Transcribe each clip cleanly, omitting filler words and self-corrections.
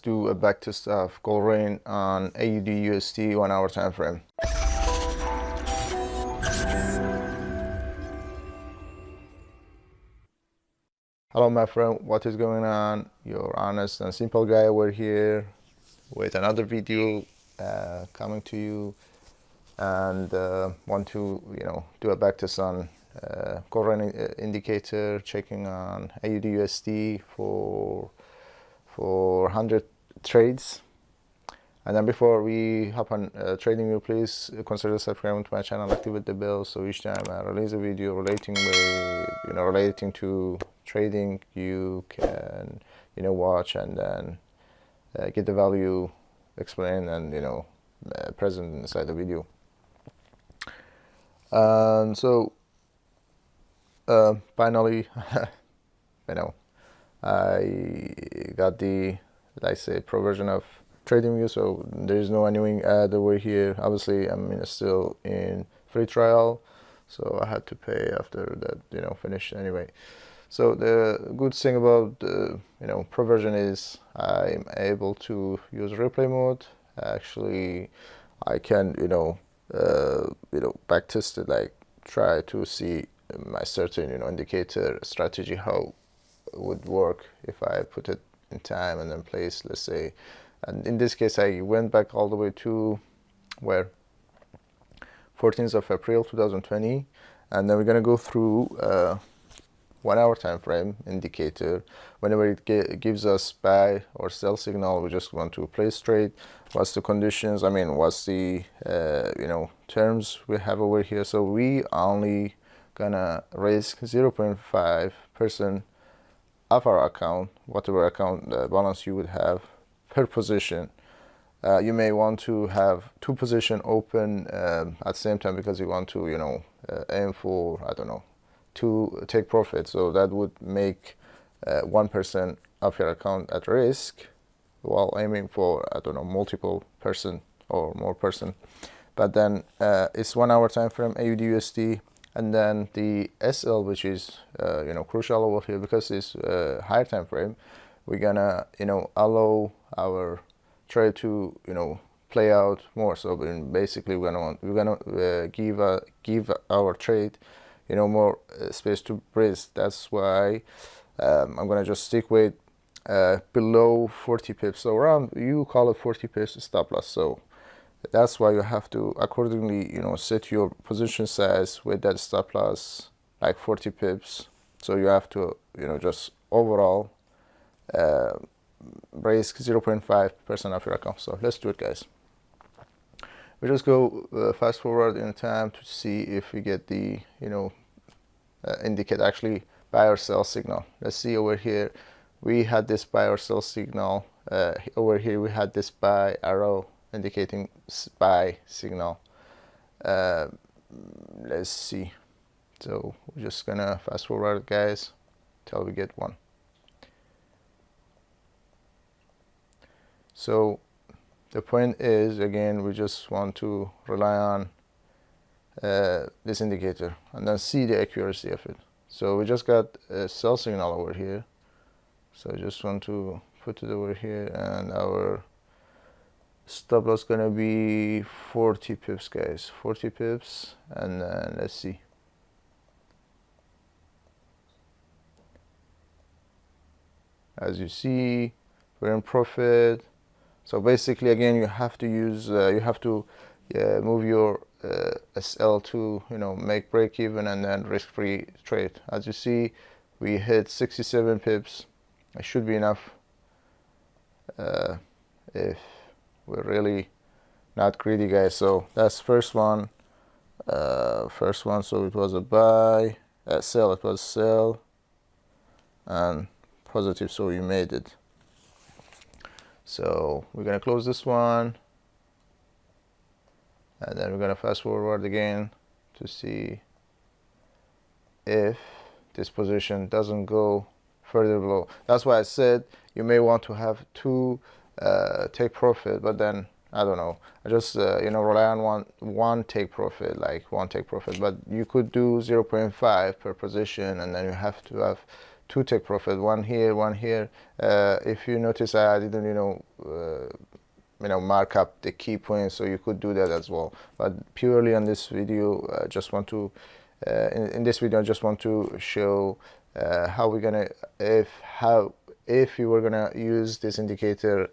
do a backtest of GoldRain on AUDUSD 1 hour time frame. Hello my friend, what is going on? Your honest and simple guy over here with another video coming to you, and want to do a backtest on GoldRain indicator, checking on AUDUSD for 100 trades. And then before we hop on trading view, please consider subscribing to my channel, activate the bell, so each time I release a video relating to trading, you can watch and then get the value explained and present inside the video. And so finally I got the, let's say, pro version of trading view, so there's no annoying ad over here. Obviously I'm still in free trial, so I had to pay after that finished anyway. So the good thing about the pro version is I'm able to use replay mode. Actually I can backtest it, like try to see my certain indicator strategy, how it would work if I put it in time and then place, let's say. And in this case I went back all the way to where 14th of April 2020, and then we're gonna go through 1 hour time frame indicator. Whenever it gives us buy or sell signal, we just want to place trade. What's the conditions, what's the terms we have over here. So we only gonna risk 0.5% of our account, whatever account balance you would have per position. You may want to have 2 positions open at the same time because you want to aim for, I don't know, to take profit. So that would make 1% of your account at risk while aiming for, I don't know, multiple person or more person. But then it's 1 hour time frame AUDUSD, and then the SL, which is crucial over here because it's higher time frame. We're gonna allow our trade to play out more. So basically we're gonna give our trade more space to breathe. That's why I'm gonna just stick with below 40 pips, so around, you call it 40 pips stop loss. So that's why you have to accordingly set your position size with that stop loss like 40 pips. So you have to just overall risk 0.5% of your account. So let's do it, guys. We just go fast forward in time to see if we get the indicate actually buy or sell signal. Let's see over here we had this buy or sell signal. Over here we had this buy arrow indicating buy signal. Let's see. So we're just gonna fast forward, guys, till we get one. So the point is, again, we just want to rely on this indicator and then see the accuracy of it. So we just got a sell signal over here, so I just want to put it over here, and our stop loss gonna be 40 pips, guys, 40 pips. And then let's see. As you see, we're in profit. So basically, again, you have to use move your SL to make break even and then risk free trade. As you see, we hit 67 pips. It should be enough if we're really not greedy, guys. So that's first one. So it was a buy, sell, it was sell, and positive, so you made it. So we're gonna close this one, and then we're gonna fast forward again to see if this position doesn't go further below. That's why I said you may want to have 2 take profit, but then I don't know, I just rely on one take profit, like one take profit. But you could do 0.5 per position, and then you have to have two take profit, one here, one here. If you notice, I didn't mark up the key points, so you could do that as well. But purely on this video, I just want to in this video I just want to show how we're gonna if you were gonna use this indicator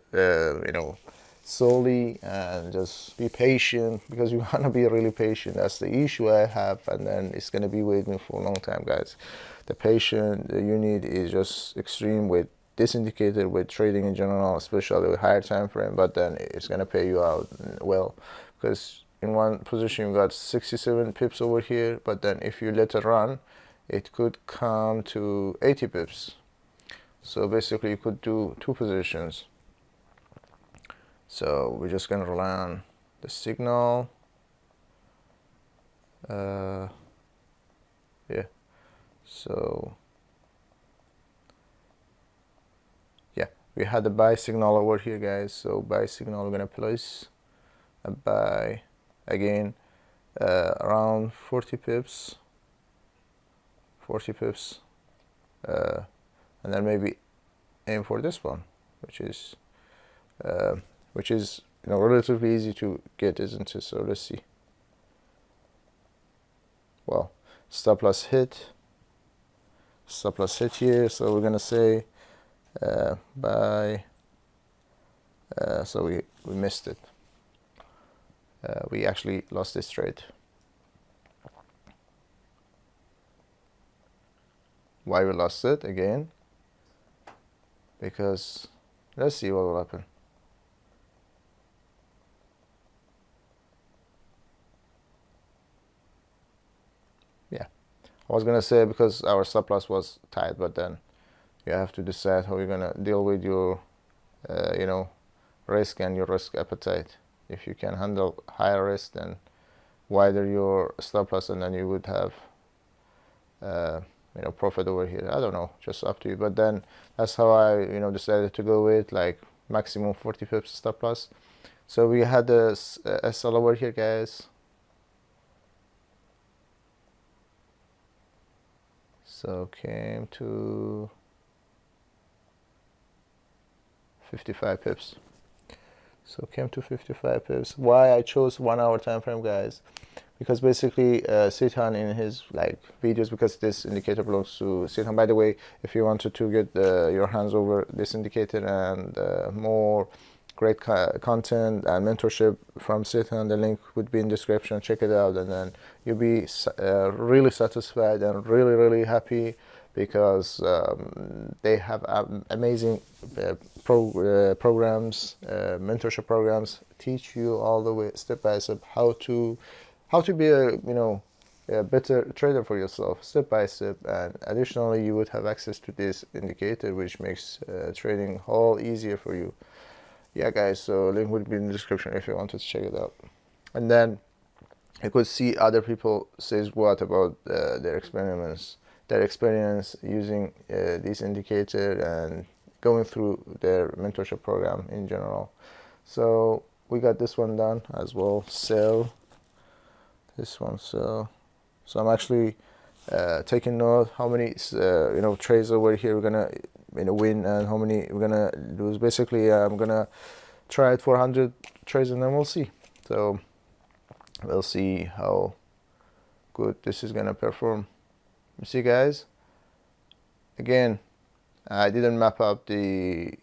solely, and just be patient, because you want to be really patient. That's the issue I have, and then it's going to be waiting for a long time, guys. The patience you need is just extreme with this indicator, with trading in general, especially with higher time frame. But then it's going to pay you out well, because in one position you got 67 pips over here, but then if you let it run, it could come to 80 pips. So basically you could do two positions. So we're just gonna rely on the signal. Yeah. So yeah, we had the buy signal over here, guys. So buy signal, we're gonna place a buy again around 40 pips. 40 pips, and then maybe aim for this one, which is relatively easy to get, isn't it? So let's see. Well, stop loss hit here, so we're gonna say buy. So we missed it. We actually lost this trade. Why we lost it again? Because let's see what will happen. Yeah, I was gonna say because our stop loss was tight, but then you have to decide how you're gonna deal with your risk and your risk appetite. If you can handle higher risk, then wider your stop loss, and then you would have profit over here. I don't know, just up to you. But then that's how I decided to go with, like, maximum 40 pips stop loss. So we had a SL over here, guys. So came to 55 pips. So came to 55 pips. Why I chose 1 hour time frame, guys? Because basically Sithan in his videos, because this indicator belongs to Sithan. By the way, if you wanted to get your hands over this indicator and more great content and mentorship from Sithan, the link would be in description. Check it out, and then you'll be really satisfied and really happy, because they have amazing programs, mentorship programs, teach you all the way step by step how to be a better trader for yourself, step by step. And additionally, you would have access to this indicator, which makes trading all easier for you. Yeah, guys, so link would be in the description if you wanted to check it out. And then you could see other people says what about their experience using this indicator and going through their mentorship program in general. So we got this one done as well. Sell this one, sell. So I'm actually taking note how many trades over here we're gonna win and how many we're gonna lose. Basically, I'm gonna try it for 100 trades, and then we'll see. So we'll see how good this is gonna perform. You see, guys, again, I didn't map up the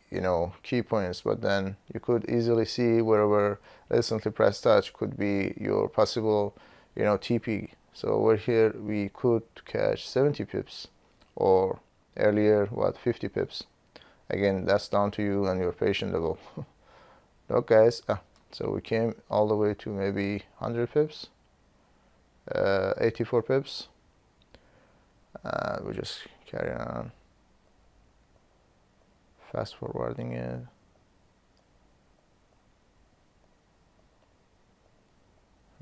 key points, but then you could easily see wherever recently pressed touch could be your possible TP. So over here we could catch 70 pips, or earlier 50 pips. Again, that's down to you and your patient level. Look, guys, so we came all the way to maybe 100 pips, 84 pips. We just carry on, fast forwarding it.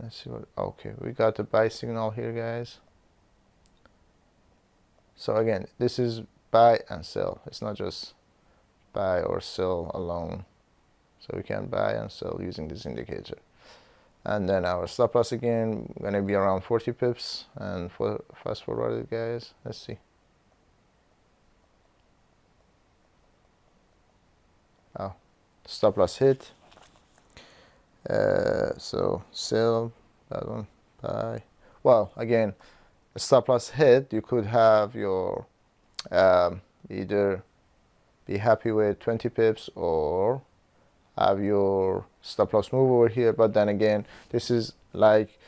Let's see what, okay, we got the buy signal here, guys. So again, this is buy and sell. It's not just buy or sell alone. So we can buy and sell using this indicator. And then our stop loss again gonna be around 40 pips, and for fast forward it, guys. Let's see. Oh, stop loss hit. So sell that one, buy. Well, again, a stop loss hit, you could have your either be happy with 20 pips or have your stop loss move over here. But then again, this is like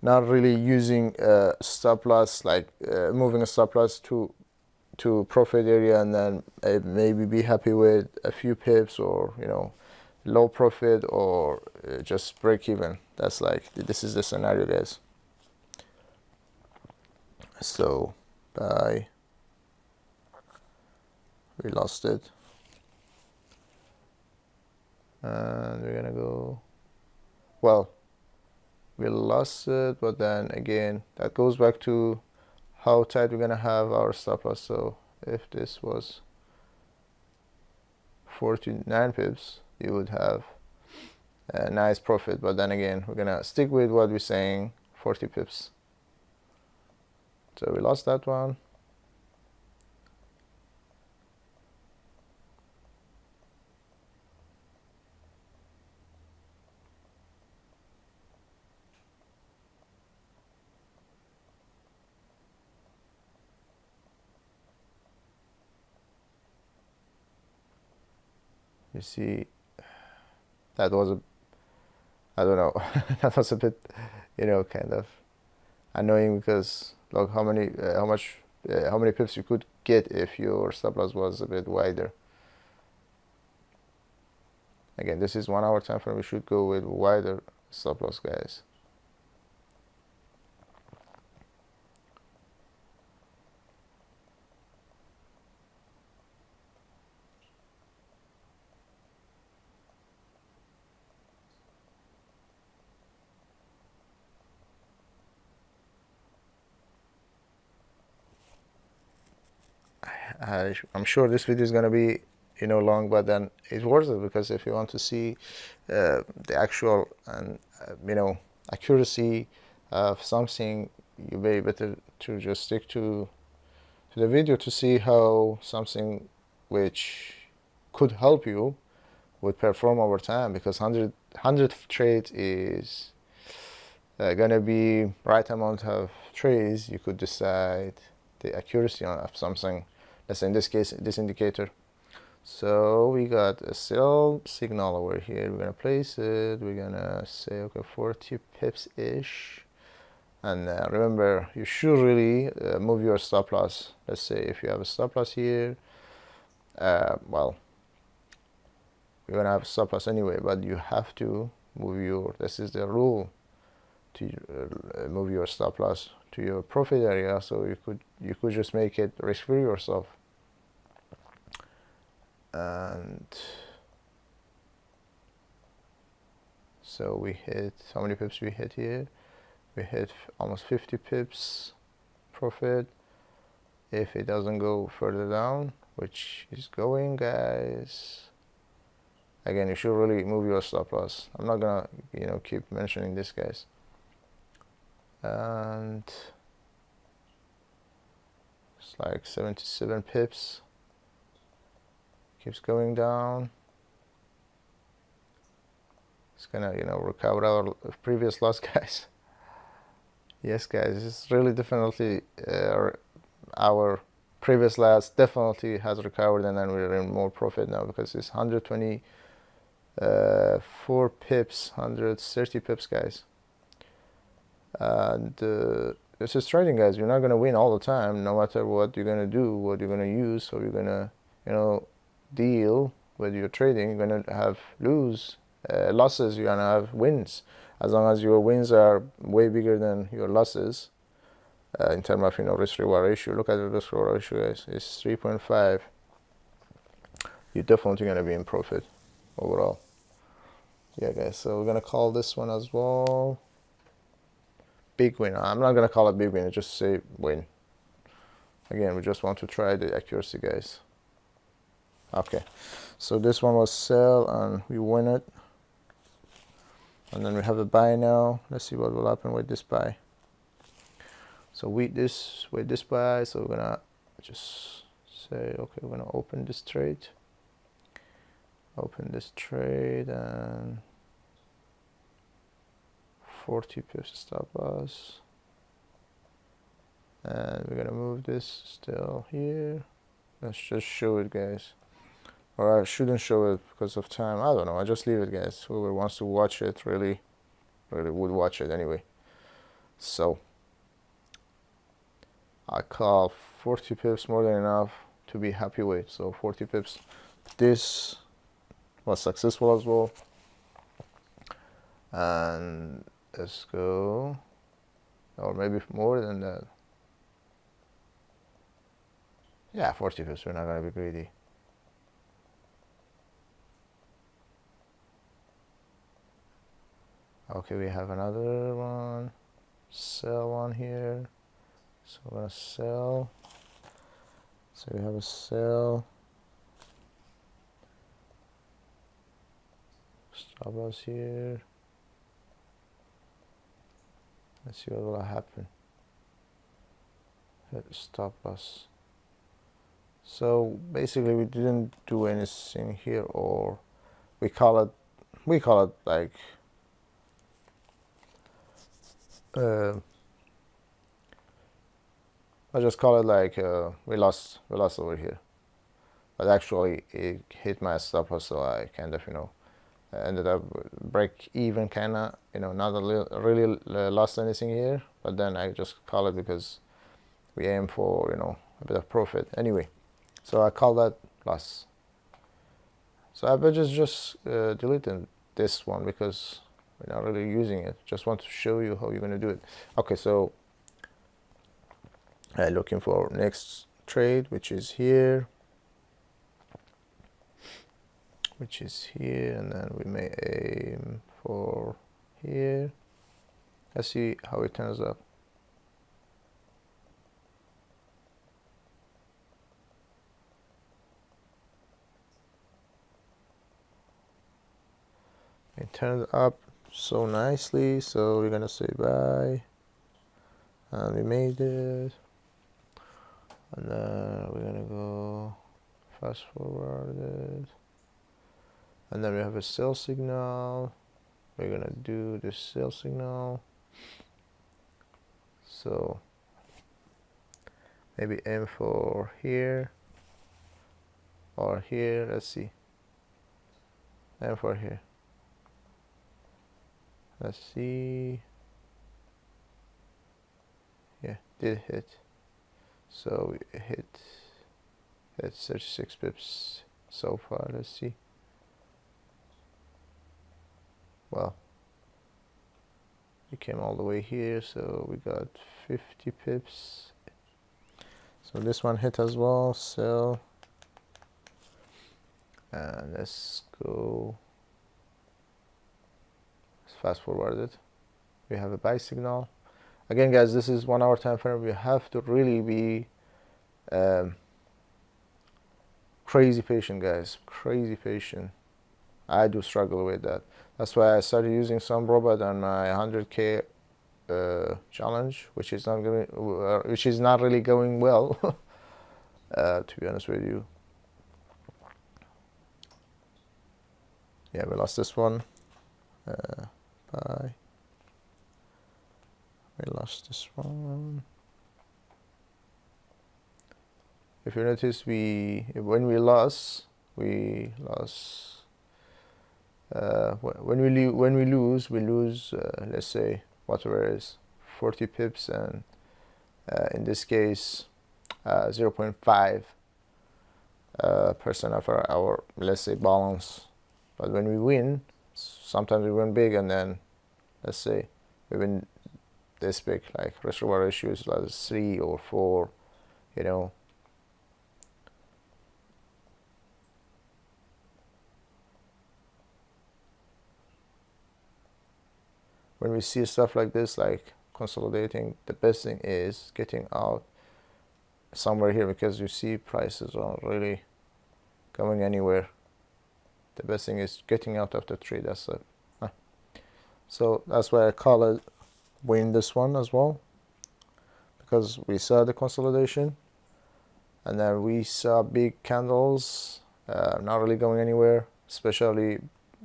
not really using a stop loss, like moving a stop loss to profit area and then maybe be happy with a few pips, or you know, low profit, or just break even. That's like, this is the scenario, guys. So buy, we lost it, and we're gonna go, well, we lost it, but then again, that goes back to how tight we're gonna have our stop loss. So if this was 49 pips, you would have a nice profit. But then again, we're gonna stick with what we're saying, 40 pips. So we lost that one. You see, that was a, I don't know, that was a bit, you know, kind of annoying, because look how many how many pips you could get if your stop loss was a bit wider. Again, this is 1 hour time frame. We should go with wider stop loss, guys. I'm sure this video is gonna be, you know, long, but then it's worth it, because if you want to see the actual and you know, accuracy of something, you may better to just stick to the video to see how something which could help you would perform over time, because 100 trades is gonna be right amount of trades. You could decide the accuracy of something. Let's say in this case, this indicator. So we got a sell signal over here. We're gonna place it. We're gonna say, okay, 40 pips ish. And remember, you should really move your stop loss. Let's say if you have a stop loss here, well, you're gonna have a stop loss anyway, but you have to move your, this is the rule, to move your stop loss to your profit area, so you could just make it risk free yourself. And so we hit, how many pips we hit here? We hit almost 50 pips profit. If it doesn't go further down, which is going, guys, again, you should really move your stop loss. I'm not gonna, you know, keep mentioning this, guys. And it's like 77 pips. Keeps going down. It's gonna, you know, recover our previous loss, guys. Yes, guys, it's really definitely our previous loss definitely has recovered, and then we're in more profit now, because it's 124 pips, 130 pips, guys. And this is trading, guys. You're not gonna win all the time, no matter what you're gonna do, what you're gonna use. So you're gonna, you know, deal with your trading. You're gonna have losses, you're gonna have wins, as long as your wins are way bigger than your losses. In terms of, you know, risk reward ratio, look at the risk reward ratio, guys. It's 3.5. You're definitely gonna be in profit overall. Yeah, guys, so we're gonna call this one as well big win. I'm not gonna call it big win, just say win. Again, we just want to try the accuracy, guys. Okay, so this one was sell and we win it, and then we have a buy now. Let's see what will happen with this buy. So with this buy, so we're gonna just say, okay, we're gonna open this trade. open this trade and 40 pips stop loss, and we're gonna move this still here. Let's just show it, guys, or I shouldn't show it because of time. I don't know, I just leave it, guys. Whoever wants to watch it really would watch it anyway. So I call 40 pips more than enough to be happy with. So 40 pips. This was successful as well. And let's go, or maybe more than that. Yeah, 40 pips. We're not gonna be greedy. Okay, we have another one. Sell one here. So we're gonna sell. So we have a sell. Stop loss here. Let's see what will happen. Hit stop loss. So basically we didn't do anything here, or we call it like I just call it like we lost over here, but actually it hit my stop loss, so I kind of ended up break even, kinda, not really lost anything here, but then I just call it because we aim for a bit of profit anyway. So I call that loss. So I better just deleting this one because we're not really using it. Just want to show you how you're going to do it. Okay, so looking for next trade, which is here, and then we may aim for here. Let's see how it turns up. It turned up so nicely, so we're gonna say bye, and we made it, and then we're gonna go fast forward it, and then we have a sell signal. We're gonna do the sell signal, so maybe aim for here or here. Let's see, aim for here. Let's see. Yeah, did hit. So we hit 36 pips so far. Let's see. Well, we came all the way here, so we got 50 pips. So this one hit as well. Sell. And let's go. Fast forward it. We have a buy signal. Again, guys, this is 1 hour time frame. We have to really be crazy patient, guys. Crazy patient. I do struggle with that. That's why I started using some robot on my 100K challenge, which is not really going well. To be honest with you. Yeah, we lost this one. Bye. We lost this one. If you notice, when we lose, we lose, let's say whatever it is, 40 pips, and in this case 0.5% of our let's say balance. But when we win, sometimes we win big, and then let's say we win this big, like reservoir ratio is like 3 or 4, When we see stuff like this, like consolidating, the best thing is getting out somewhere here, because you see prices aren't really going anywhere. The best thing is getting out of the trade. That's it. So that's why I call it win this one as well, because we saw the consolidation, and then we saw big candles not really going anywhere. especially,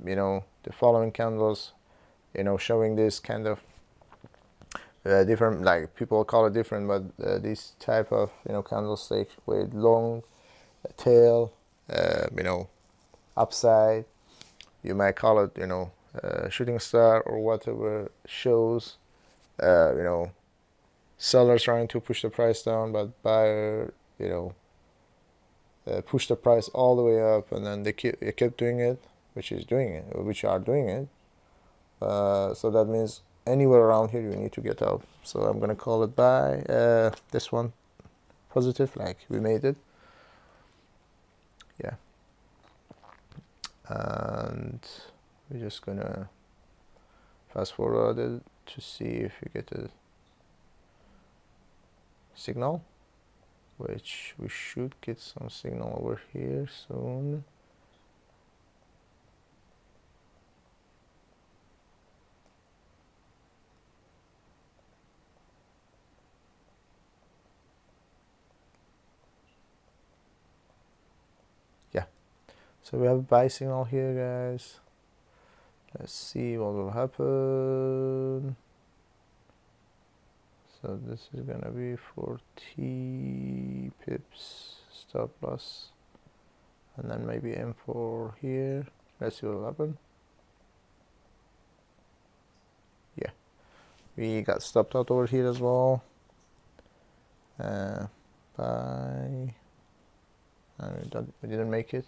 you know, the following candles, you know, showing this kind of different, like people call it different, but this type of, you know, candlestick with long tail, you know, upside, you might call it, you know, shooting star or whatever, shows, you know, seller trying to push the price down, but buyer, you know, push the price all the way up, and then they kept doing it, which are doing it. So that means anywhere around here you need to get out. So I'm gonna call it buy. This one positive, like we made it. Yeah, and we're just gonna fast forward it to see if we get a signal, which we should get some signal over here soon. Yeah, so we have a buy signal here, guys. Let's see what will happen. So this is gonna be 40 pips stop loss, and then maybe M4 here. Let's see what will happen. Yeah, we got stopped out over here as well. Buy, and we didn't make it.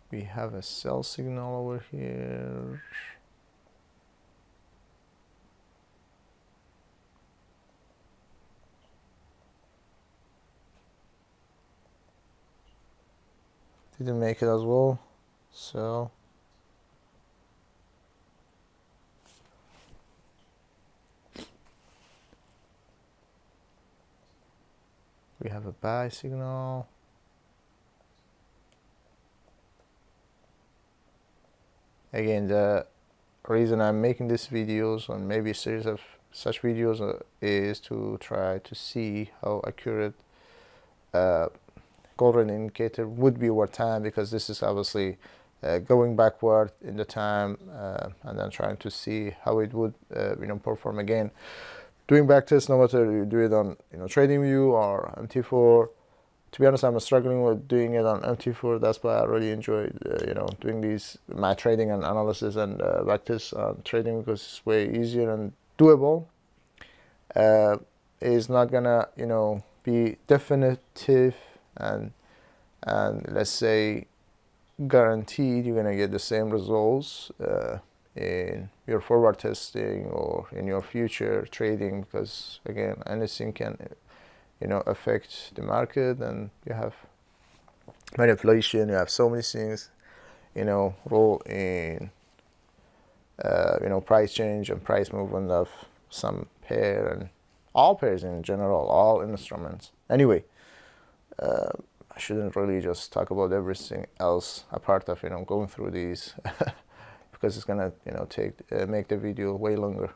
We have a sell signal over here. Didn't make it as well, so we have a buy signal. Again, the reason I'm making these videos, and maybe a series of such videos, is to try to see how accurate GoldRain indicator would be over time, because this is obviously going backward in the time, and then trying to see how it would you know, perform again. Doing backtest, no matter you do it on, you know, TradingView or MT4. To be honest, I'm struggling with doing it on MT4. That's why I really enjoy, you know, doing my trading and analysis and backtest on trading, because it's way easier and doable. It's not gonna, you know, be definitive and let's say guaranteed you're gonna get the same results in your forward testing or in your future trading, because again, anything can, you know, affect the market, and you have manipulation, you have so many things, you know, role in you know, price change and price movement of some pair, and all pairs in general, all instruments. Anyway, I shouldn't really just talk about everything else apart of, you know, going through these because it's gonna, you know, make the video way longer.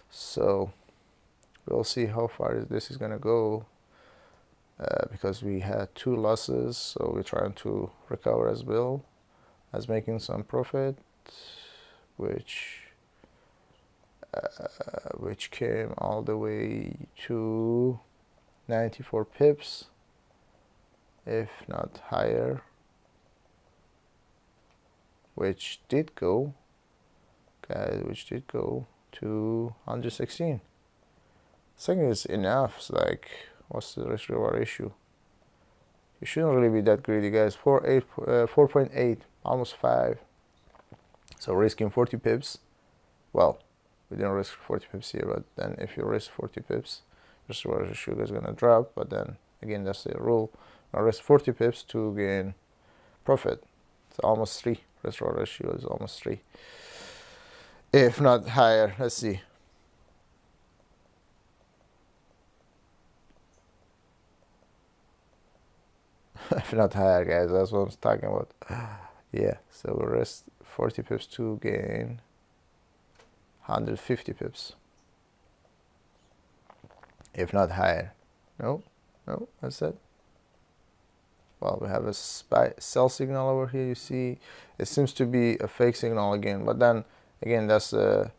So we'll see how far this is gonna go, because we had 2 losses, so we're trying to recover as well as making some profit, which came all the way to 94 pips, if not higher, which did go, guys, to 116. I think it's enough. It's like, what's the risk reward issue? You shouldn't really be that greedy, guys. 4.8, almost 5. So risking 40 pips. Well, we didn't risk 40 pips here, but then if you risk 40 pips, risk reward issue is gonna drop. But then again, that's the rule. Now risk 40 pips to gain profit. It's almost 3. Risk reward ratio is almost 3, if not higher. Let's see. If not higher, guys, that's what I'm talking about. Yeah, so we risk 40 pips to gain 150 pips, if not higher. No, that's it. well, we have a sell signal over here. You see, it seems to be a fake signal again, but then again, that's the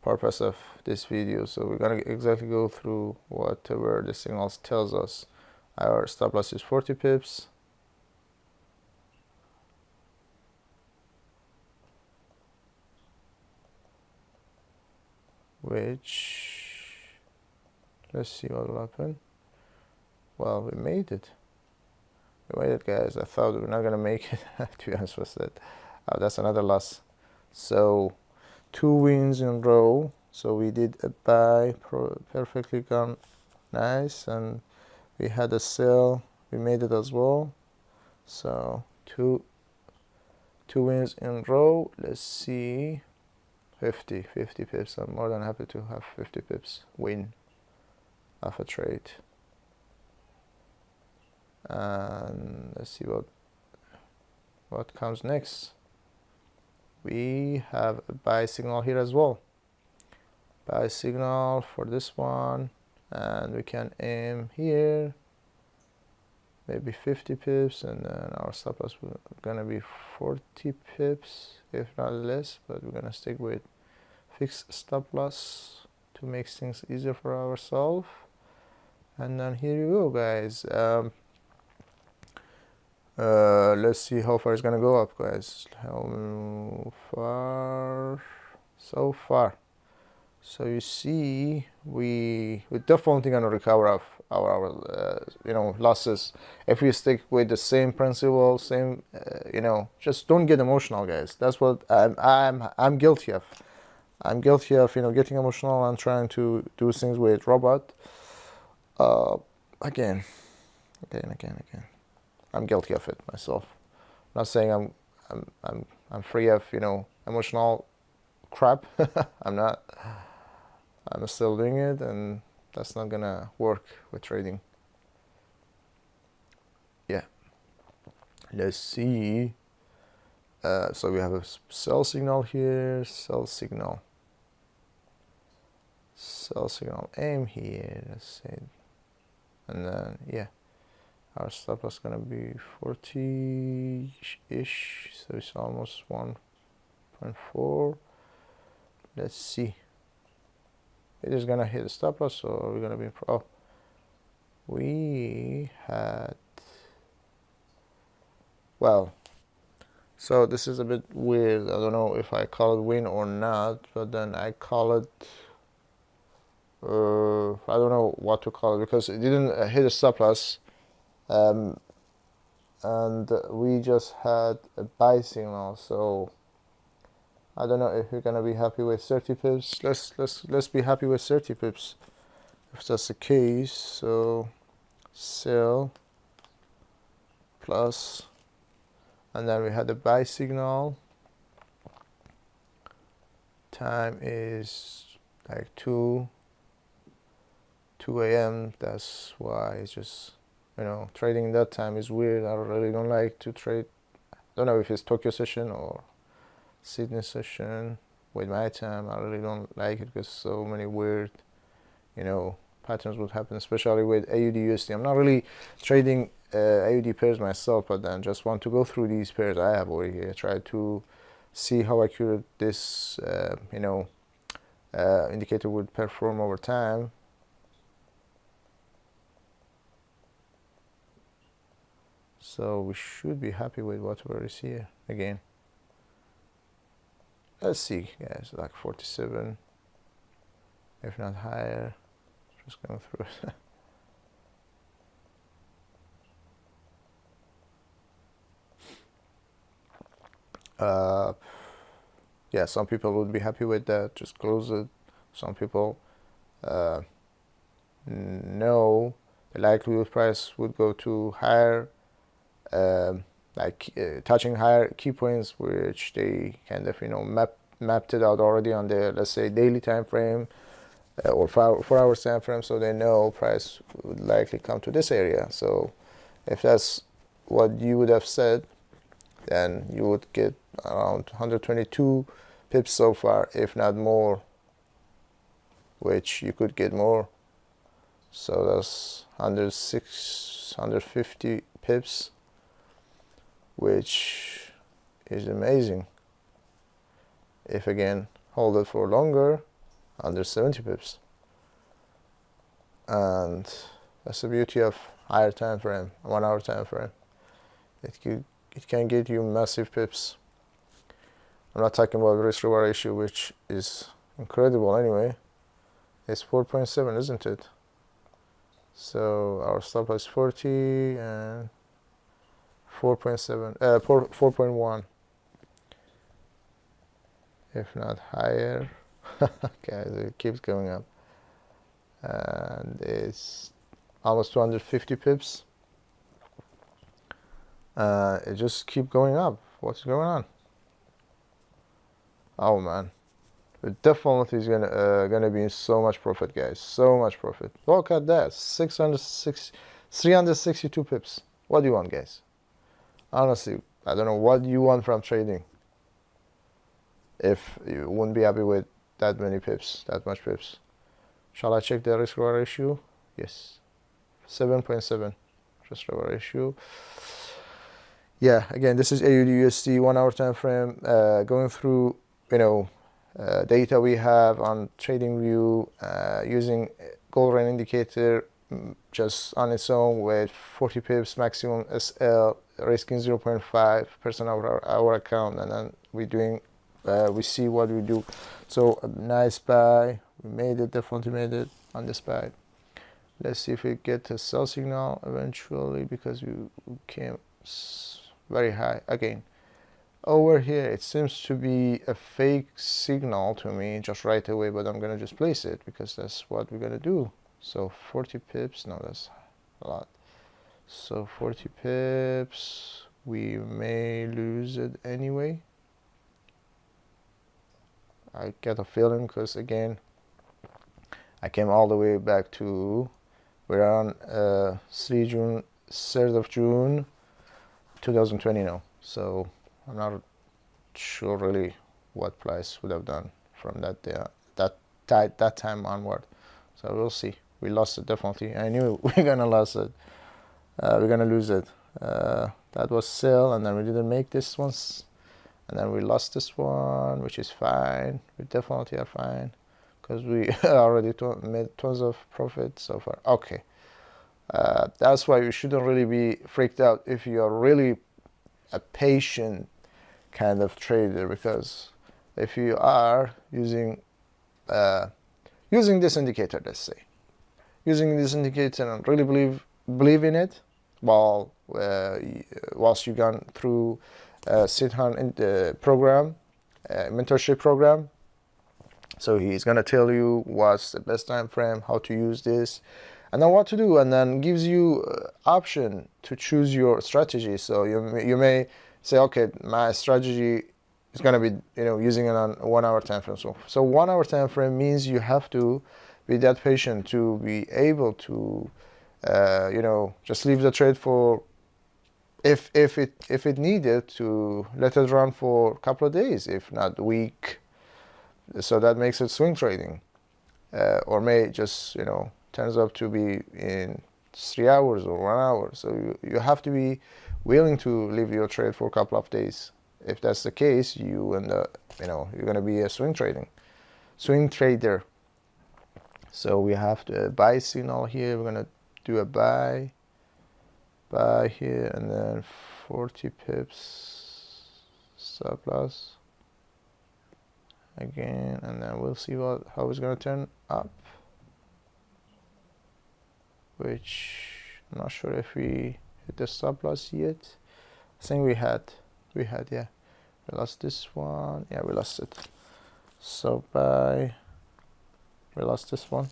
purpose of this video. So we're gonna exactly go through whatever the signals tells us. Our stop loss is 40 pips. Which, let's see what will happen. Well, we made it. We made it, guys. I thought we were not gonna make it, to be honest with it. That's another loss. So 2 wins in a row. So we did a buy, perfectly gone, nice, and we had a sell. We made it as well. So two wins in a row. Let's see. 50 pips. I'm more than happy to have 50 pips win of a trade. And let's see what comes next. We have a buy signal here as well. Buy signal for this one, and we can aim here, maybe 50 pips, and then our stop loss will gonna be 40 pips, if not less, but we're gonna stick with fixed stop loss to make things easier for ourselves. And then here you go, guys. Let's see how far it's gonna go up, guys. How far? So far. So you see, we're definitely gonna recover of our losses if we stick with the same principle, same just don't get emotional, guys. That's what I'm guilty of. I'm guilty of getting emotional and trying to do things with robot. Again. I'm guilty of it myself. I'm not saying I'm free of emotional crap. I'm not. I'm still doing it, and that's not gonna work with trading. Yeah. Let's see. So we have a sell signal here, sell signal, aim here. Let's say, and then yeah. Our stop loss gonna be 40-ish, so it's almost 1.4. Let's see. It is gonna hit the stop loss, so we're gonna be we had, well, so this is a bit weird. I don't know if I call it win or not, but then I call it I don't know what to call it, because it didn't hit the stop loss. And we just had a buy signal, so I don't know if we're gonna be happy with 30 pips. Let's be happy with 30 pips if that's the case. So sell plus, and then we had a buy signal. Time is like 2 a.m. That's why it's just trading that time is weird. I really don't like to trade. I don't know if it's Tokyo session or Sydney session with my time. I really don't like it because so many weird patterns would happen, especially with AUDUSD. I'm not really trading AUD pairs myself, but then just want to go through these pairs I have over here, try to see how accurate this indicator would perform over time. So we should be happy with whatever is here. Again, let's see, guys, like 47, if not higher. Just going through it. Yeah, some people would be happy with that, just close it. Some people no, the likelihood price would go to higher, touching higher key points, which they kind of mapped it out already on the, let's say, daily time frame or 4 hours time frame, so they know price would likely come to this area. So if that's what you would have said, then you would get around 122 pips so far, if not more, which you could get more. So that's 106, 150 pips which is amazing. If again hold it for longer, under 70 pips. And that's the beauty of higher time frame, 1 hour time frame. It can get you massive pips. I'm not talking about risk reward ratio, which is incredible anyway. It's 4.7, isn't it? So our stop loss is 40 and 4.7, 4.1, if not higher. Guys, it keeps going up, and it's almost 250 pips. It just keep going up. What's going on? Oh man, it definitely is gonna be so much profit, guys. So much profit. Look at that, 362 pips. What do you want, guys? Honestly, I don't know what you want from trading. If you wouldn't be happy with that many pips, that much pips. Shall I check the risk reward ratio? Yes, 7.7 risk reward ratio. Yeah, again, this is AUDUSD 1 hour time frame, going through data we have on TradingView, using GoldRain Indicator just on its own with 40 pips maximum SL, risking 0.5% of our account, and then we see what we do. So a nice buy, we made it, definitely made it on this buy. Let's see if we get a sell signal eventually, because we came very high. Again, over here it seems to be a fake signal to me just right away, but I'm gonna just place it because that's what we're gonna do. So 40 pips, no, that's a lot. So 40 pips, we may lose it anyway. I get a feeling, because again, I came all the way back to, we're on 3rd of June 2020 now, so I'm not sure really what price would have done from that day, that time onward. So we'll see. We lost it, definitely. I knew we're gonna lose it. We're gonna lose it. That was sell, and then we didn't make this one, and then we lost this one, which is fine. We definitely are fine, because we already made tons of profit so far. Okay, that's why you shouldn't really be freaked out if you are really a patient kind of trader, because if you are using this indicator, let's say, using this indicator and really believe in it, whilst you've gone through Sidhan in the program, mentorship program. So he's gonna tell you what's the best time frame, how to use this, and then what to do, and then gives you option to choose your strategy. So you may say, okay, my strategy is gonna be using it on 1 hour time frame. So 1 hour time frame means you have to be that patient to be able to just leave the trade for, if it needed, to let it run for a couple of days, if not a week. So that makes it swing trading, or may just turns up to be in 3 hours or 1 hour. So you have to be willing to leave your trade for a couple of days. If that's the case, you end up, you're gonna be a swing trader. So we have to buy signal here. We're gonna do a buy here, and then 40 pips stop loss again, and then we'll see how it's gonna turn up, which I'm not sure if we hit the stop loss yet. I think we had, yeah. We lost this one. Yeah, we lost it. So we lost this one.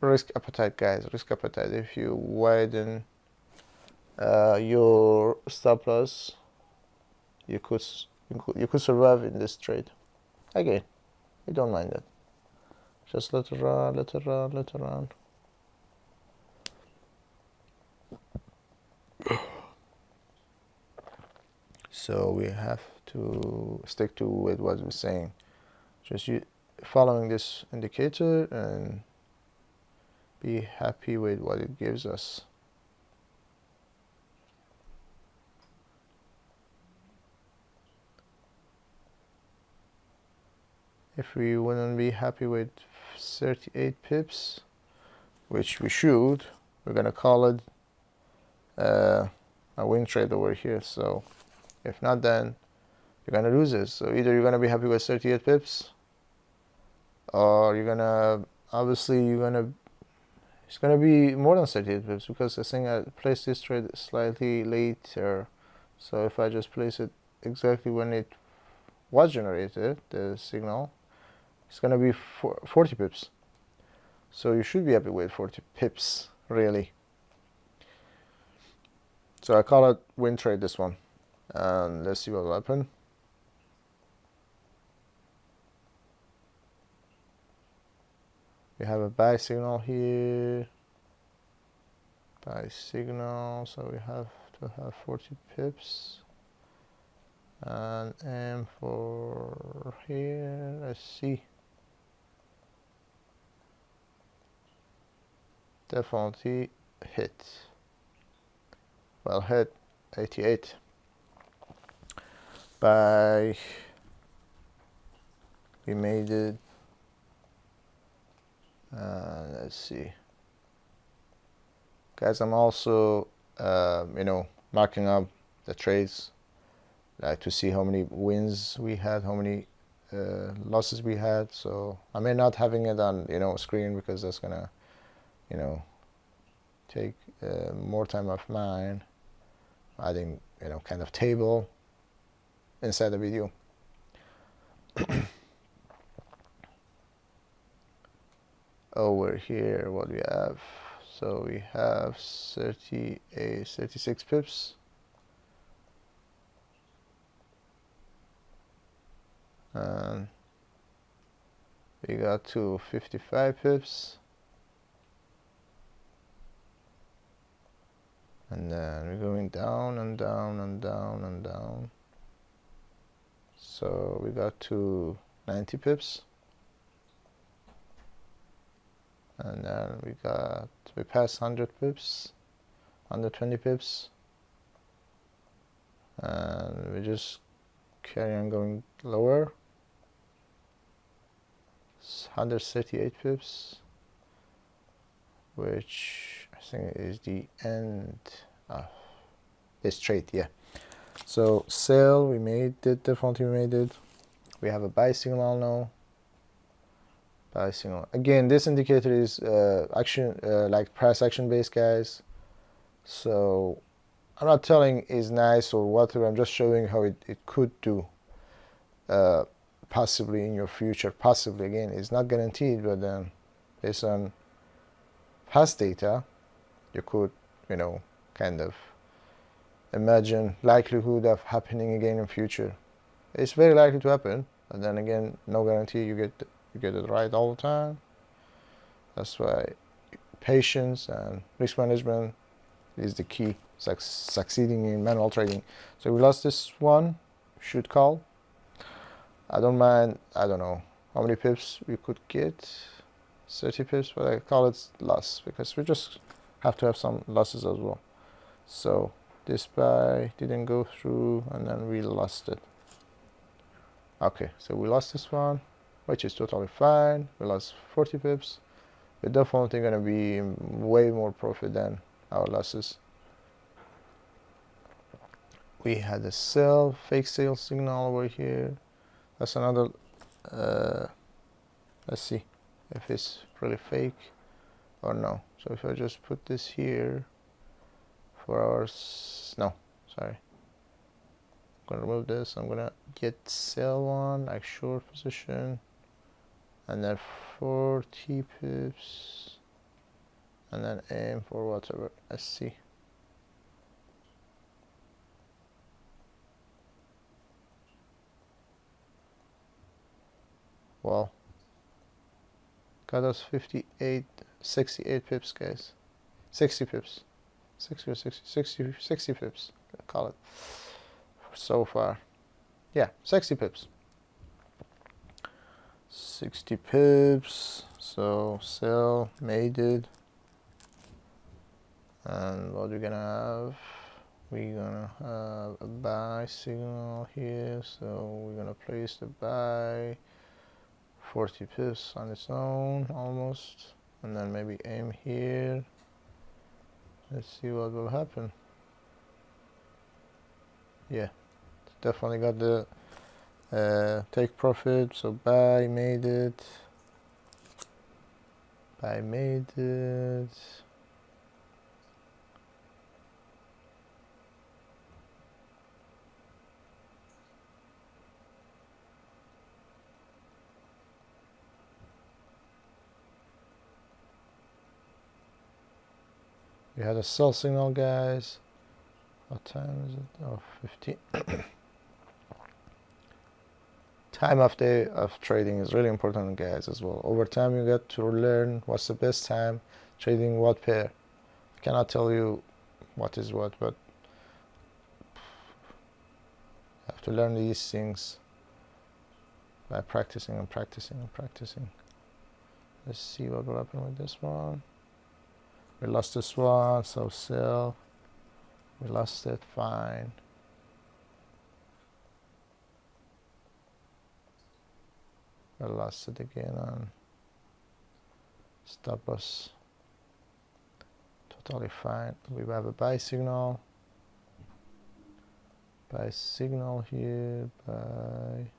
Risk appetite, guys. Risk appetite. If you widen your stop loss, you could survive in this trade. Again, we don't mind that. Just let it run, let it run, let it run. So we have to stick to with what we're saying. Just following this indicator and be happy with what it gives us. If we wouldn't be happy with 38 pips, which we should, we're gonna call it a win trade over here. So if not, then you're gonna lose it. So either you're gonna be happy with 38 pips, or you're gonna, obviously it's gonna be more than 38 pips, because I think I placed this trade slightly later. So if I just place it exactly when it was generated, the signal, it's gonna be 40 pips. So you should be happy with 40 pips, really. So I call it win trade, this one. And let's see what will happen. We have a buy signal here. Buy signal, so we have to have 40 pips. And M for here, let's see. Definitely hit. Well, hit 88. Buy, we made it. Let's see, guys, I'm also marking up the trades, like to see how many wins we had, how many losses we had. So I may not having it on screen, because that's gonna take more time of mine, adding kind of table inside the video. Over here, what we have, so we have 36 pips, and we got to 55 pips, and then we're going down and down and down and down. So we got to 90 pips. And then we passed 100 pips, 120 pips, and we just carry on going lower. 138 pips, which I think is the end of this trade. Yeah. So sell, we made it, definitely made it. We have a buy signal now. Buy signal. Again, this indicator is action, like price action based, guys. So I'm not telling is nice or whatever. I'm just showing how it could do possibly in your future. Possibly, again, it's not guaranteed, but then based on past data, you could kind of imagine likelihood of happening again in future. It's very likely to happen, but then again, no guarantee you get it right all the time. That's why patience and risk management is the key succeeding in manual trading. So we lost this one, should call. I don't mind, I don't know how many pips we could get, 30 pips, but I call it loss because we just have to have some losses as well. So this buy didn't go through, and then we lost it. Okay, so we lost this one, which is totally fine. We lost 40 pips. We're definitely going to be way more profit than our losses. We had a sell, fake sale signal over here. That's another, let's see if it's really fake or no. So if I just put this here for our, no, sorry. I'm going to remove this. I'm going to get sell one, like short position. And then 40 pips, and then aim for whatever. Let's see. Well, got us 68 pips, guys. 60 pips, 60 or 60 pips. Call it so far. Yeah, 60 pips. 60 pips, so sell, made it. And what we're gonna have, we're gonna have a buy signal here, so we're gonna place the buy 40 pips on its own almost, and then maybe aim here. Let's see what will happen. Yeah, definitely got the take profit. So buy made it, buy made it. We had a sell signal, guys. What time is it? Oh, 15. Time of day of trading is really important, guys, as well. Over time, you get to learn what's the best time trading what pair. I cannot tell you what is what, but you have to learn these things by practicing and practicing and practicing. Let's see what will happen with this one. We lost this one, so sell. We lost it, fine. We lost it again on stop loss. Totally fine. We have a buy signal. Buy signal here, buy.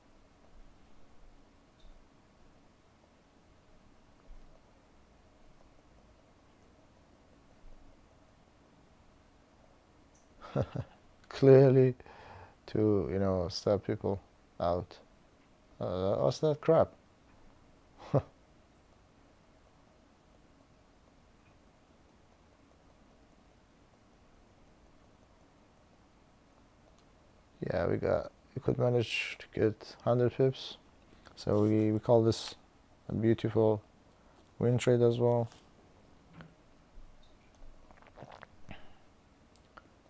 Clearly to, you know, stop people out. What's that crap? Yeah, we could manage to get 100 pips. So we call this a beautiful win trade as well.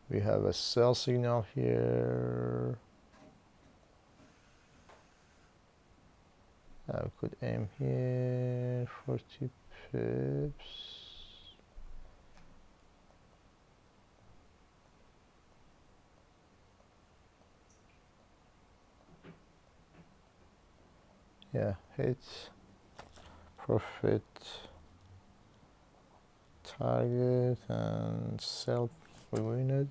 We have a sell signal here. We could aim here, 40 pips. Yeah, hit, profit, target, and sell. We win it.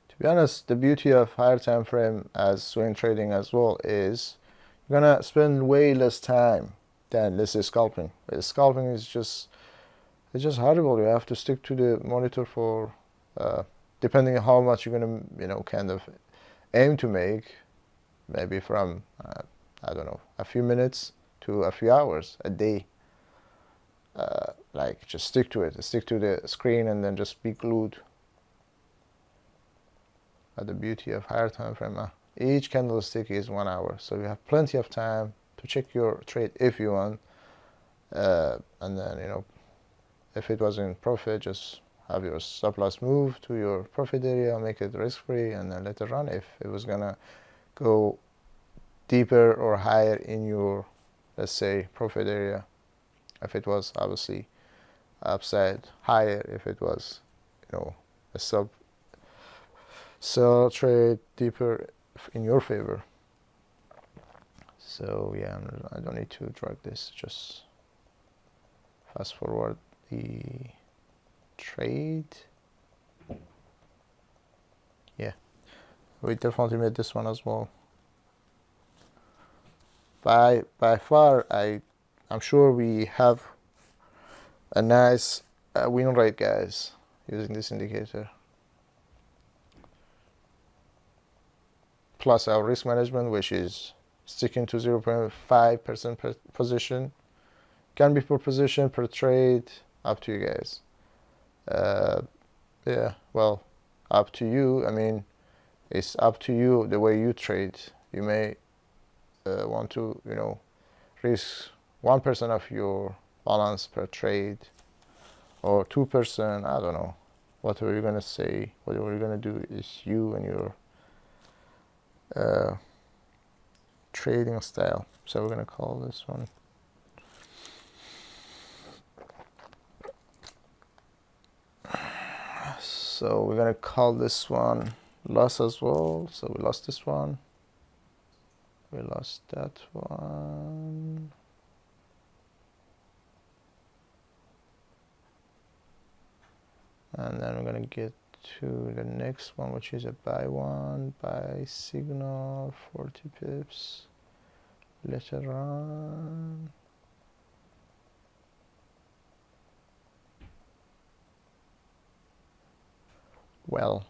To be honest, the beauty of higher time frame as swing trading as well is you're gonna spend way less time than this is scalping. Scalping is just horrible. You have to stick to the monitor for depending on how much you're gonna, you know, kind of aim to make, maybe from I don't know, a few minutes to a few hours a day. Like just stick to it, stick to the screen, and then just be glued. The beauty of higher time frame, each candlestick is 1 hour, so you have plenty of time to check your trade if you want, and then, you know, if it was in profit, just have your stop loss move to your profit area, make it risk free, and then let it run if it was gonna go deeper or higher in your, let's say, profit area. If it was obviously upside, higher if it was, you know, a sell trade deeper in your favor. So yeah, I don't need to drag this, just fast forward the trade. Yeah, we definitely made this one as well. By far, I'm sure we have a nice win rate, guys, using this indicator. Plus our risk management, which is sticking to 0.5% per position. Can be per position, per trade, up to you guys. Yeah, well, up to you. I mean, it's up to you the way you trade. You may want to, you know, risk 1% of your balance per trade, or 2%. I don't know. Whatever you're gonna say, whatever you're gonna do is you and your trading style. So we're gonna call this one. So we're gonna call this one loss as well. So we lost this one. We lost that one. And then we're gonna get to the next one, which is a buy one, buy signal, 40 pips. Later on. Well,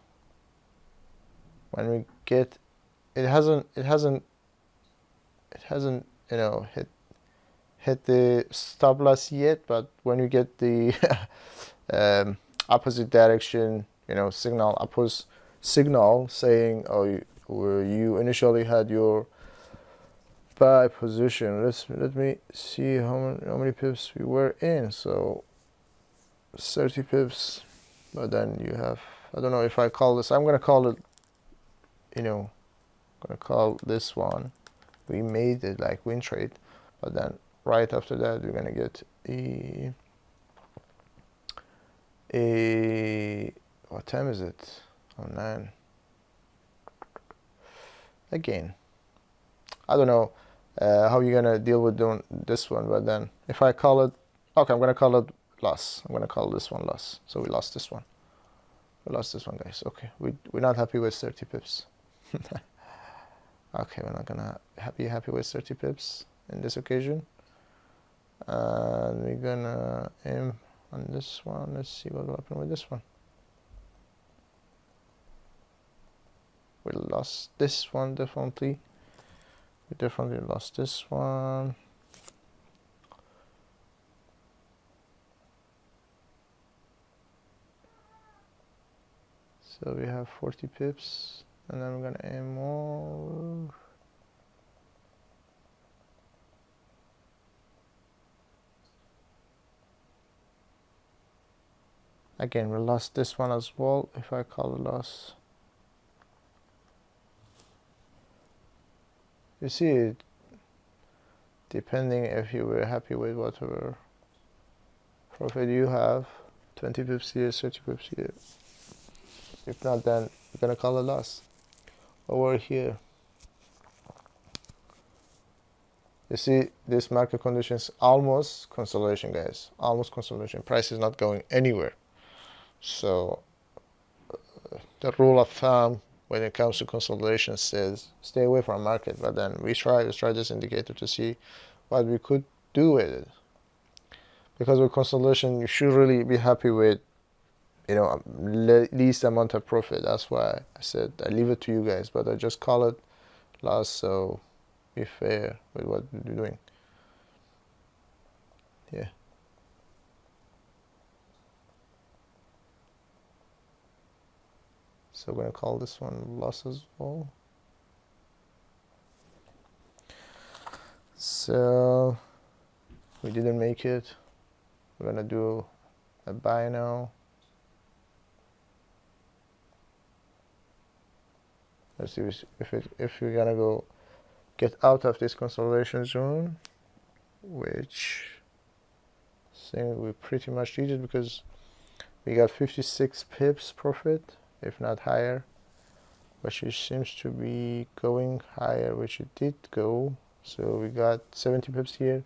when we get, it hasn't you know, hit the stop loss yet, but when you get the opposite direction, you know, opposite signal saying, oh, you initially had your buy position. Let me see how many pips we were in. So 30 pips, but then you have, I don't know if I call this, I'm gonna call it, you know, I'm gonna call this one, we made it like win trade, but then right after that we're gonna get a what time is it? Oh, 9 again. I don't know how you're gonna deal with doing this one, but then if I call it, okay, I'm gonna call it loss. I'm gonna call this one loss. So we lost this one. We lost this one, guys. Okay, we're not happy with 30 pips. Okay, we're not gonna be happy with 30 pips in this occasion. And we're gonna aim on this one. Let's see what will happen with this one. We lost this one definitely. We definitely lost this one. So we have 40 pips, and then we're gonna aim more. Again, we lost this one as well, if I call it loss. You see it, depending if you were happy with whatever profit you have, 20 pips here, 30 pips here. If not, then we're gonna call it loss. Over here, you see this market conditions almost consolidation, guys. Almost consolidation. Price is not going anywhere. So the rule of thumb when it comes to consolidation says stay away from market. But then let's try this indicator to see what we could do with it. Because with consolidation, you should really be happy with, you know, least amount of profit. That's why I said I leave it to you guys, but I just call it loss, so be fair with what you're doing. Yeah. So we're gonna call this one loss as well. So we didn't make it. We're gonna do a buy now. Let's see if we're gonna go get out of this consolidation zone, which I think we pretty much did it because we got 56 pips profit, if not higher, which it seems to be going higher, which it did go. So we got 70 pips here.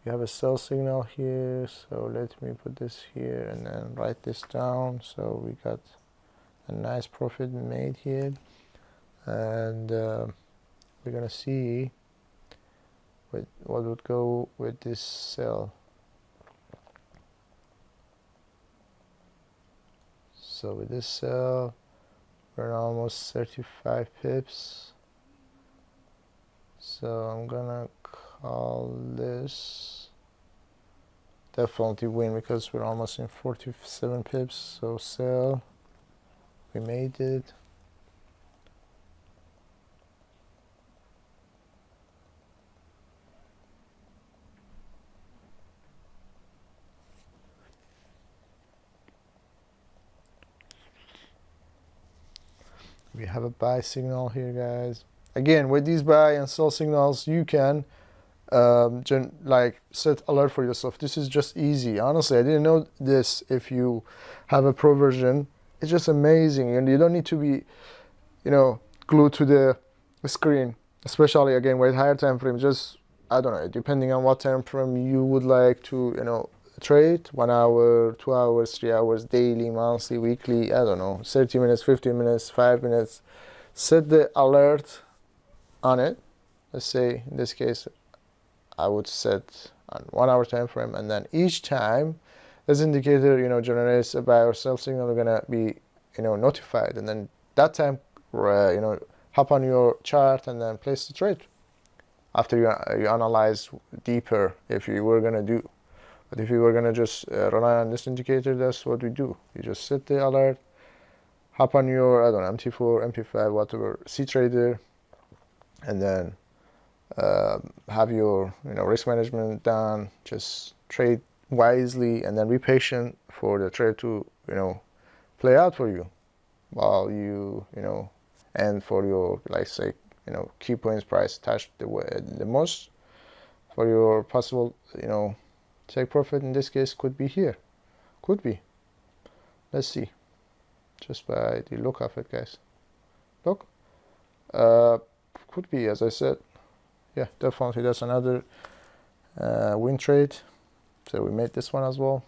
We have a sell signal here, so let me put this here and then write this down. So we got a nice profit made here, and we're gonna see what would go with this sell. So with this sell, we're almost 35 pips. So I'm gonna call this definitely win because we're almost in 47 pips. So sell, we made it. We have a buy signal here, guys. Again, with these buy and sell signals, you can like set alert for yourself. This is just easy. Honestly, I didn't know this. If you have a pro version, it's just amazing, and you don't need to be, you know, glued to the screen. Especially again with higher time frame. Just, I don't know, depending on what time frame you would like to, you know, trade. 1 hour, 2 hours, 3 hours, daily, monthly, weekly. I don't know, 30 minutes, 15 minutes, 5 minutes. Set the alert on it. Let's say in this case, I would set on 1 hour time frame, and then each time this indicator, you know, generates a buy or sell signal, we're gonna be, you know, notified, and then that time, you know, hop on your chart and then place the trade after you analyze deeper if you were gonna do. But if you were gonna just rely on this indicator, that's what we do. You just set the alert, hop on your, I don't know, MT4, MT5, whatever, C trader, and then have your, you know, risk management done. Just trade wisely and then be patient for the trade to, you know, play out for you while you know, and for your, like, say, you know, key points price touch the most for your possible, you know, take profit. In this case, could be here, could be, let's see, just by the look of it, guys. Look, could be, as I said, yeah, definitely that's another win trade. So we made this one as well.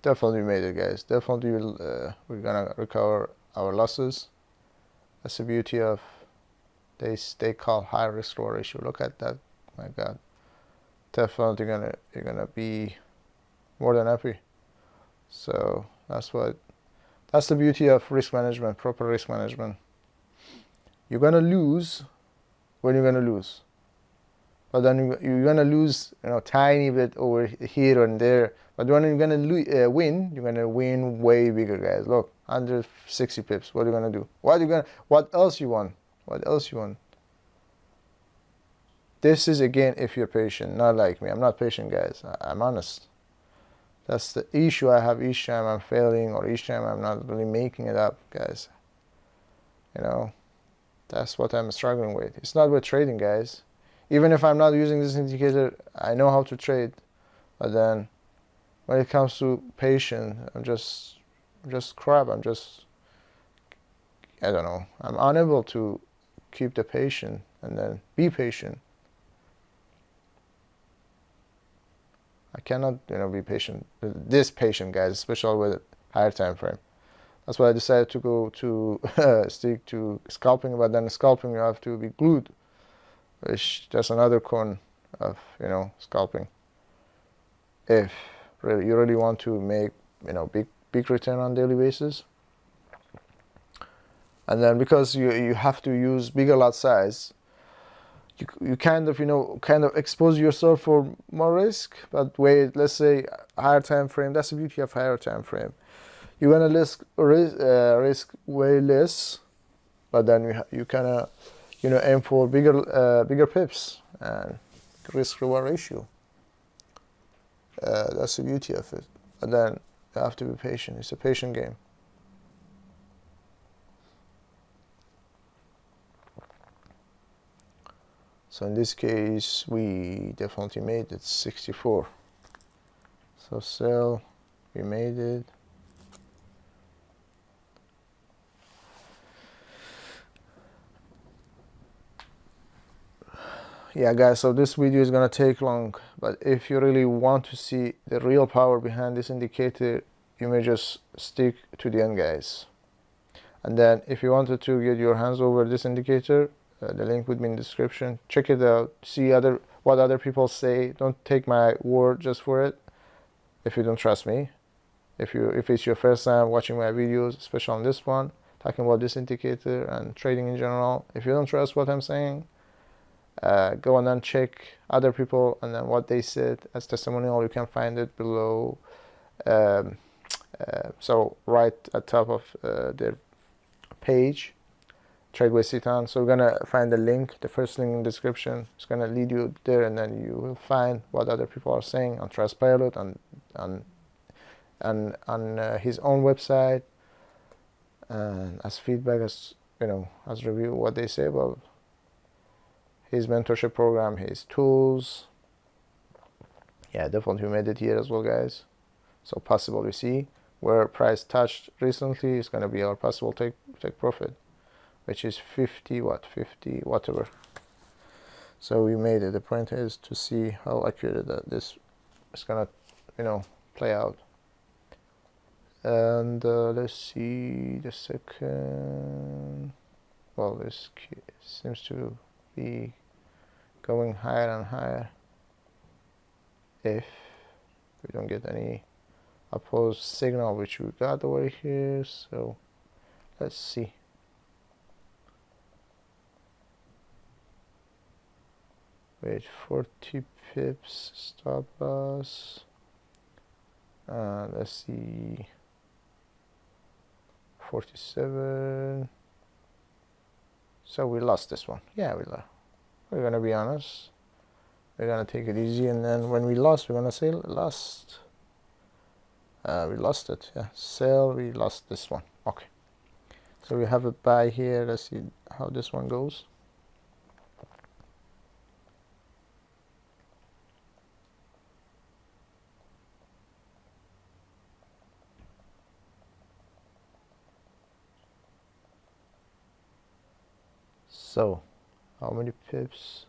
Definitely made it, guys. Definitely we're gonna recover our losses. That's the beauty of they call high risk reward ratio. Look at that, my God. Definitely you're gonna be more than happy. So that's the beauty of risk management, proper risk management. You're gonna lose when you're gonna lose, but then you're gonna lose, you know, tiny bit over here and there. But when you're gonna win, you're gonna win way bigger, guys. Look, 160 pips. What are you gonna do? What else you want? What else you want? This is, again, if you're patient, not like me. I'm not patient, guys. I'm honest. That's the issue I have each time I'm failing, or each time I'm not really making it up, guys. You know, that's what I'm struggling with. It's not with trading, guys. Even if I'm not using this indicator, I know how to trade. But then when it comes to patience, I'm just crap. I don't know. I'm unable to keep the patience and then be patient. I cannot, you know, be patient. This patient, guys, especially with higher time frame. That's why I decided to go to stick to scalping. But then scalping, you have to be glued, which that's another con of, you know, scalping. If really you really want to make, you know, big return on daily basis, and then because you have to use bigger lot size, you kind of, you know, expose yourself for more risk. But wait, let's say higher time frame. That's the beauty of higher time frame. You're gonna risk way less, but then you kind of, you know, aim for bigger pips and risk reward ratio. That's the beauty of it. But then you have to be patient. It's a patient game. So in this case, we definitely made it 64. So sell, we made it. Yeah, guys, so this video is gonna take long, but if you really want to see the real power behind this indicator, you may just stick to the end, guys. And then if you wanted to get your hands over this indicator, the link would be in the description. Check it out, see what other people say. Don't take my word just for it if you don't trust me. If it's your first time watching my videos, especially on this one, talking about this indicator and trading in general, if you don't trust what I'm saying, Go and then check other people and then what they said as testimonial. You can find it below. So right at top of their page, Tradeway Citan. So we're gonna find the link, the first link in the description. It's gonna lead you there, and then you will find what other people are saying on Trustpilot and on his own website, and as feedback, as you know, as review what they say about his mentorship program, his tools. Yeah, definitely we made it here as well, guys. So possible we see where price touched recently is going to be our possible take profit, which is 50 what 50 whatever. So we made it. The point is to see how accurate that this is going to, you know, play out. And let's see the second. Well, this seems to be going higher and higher if we don't get any opposed signal, which we got over here. So let's see. Wait, 40 pips stop loss. Let's see, 47. So we lost this one. Yeah, we're gonna be honest. We're gonna take it easy, and then when we lost, we're gonna say lost. We lost it. Yeah, sell. We lost this one. Okay. So we have a buy here. Let's see how this one goes. So, how many pips?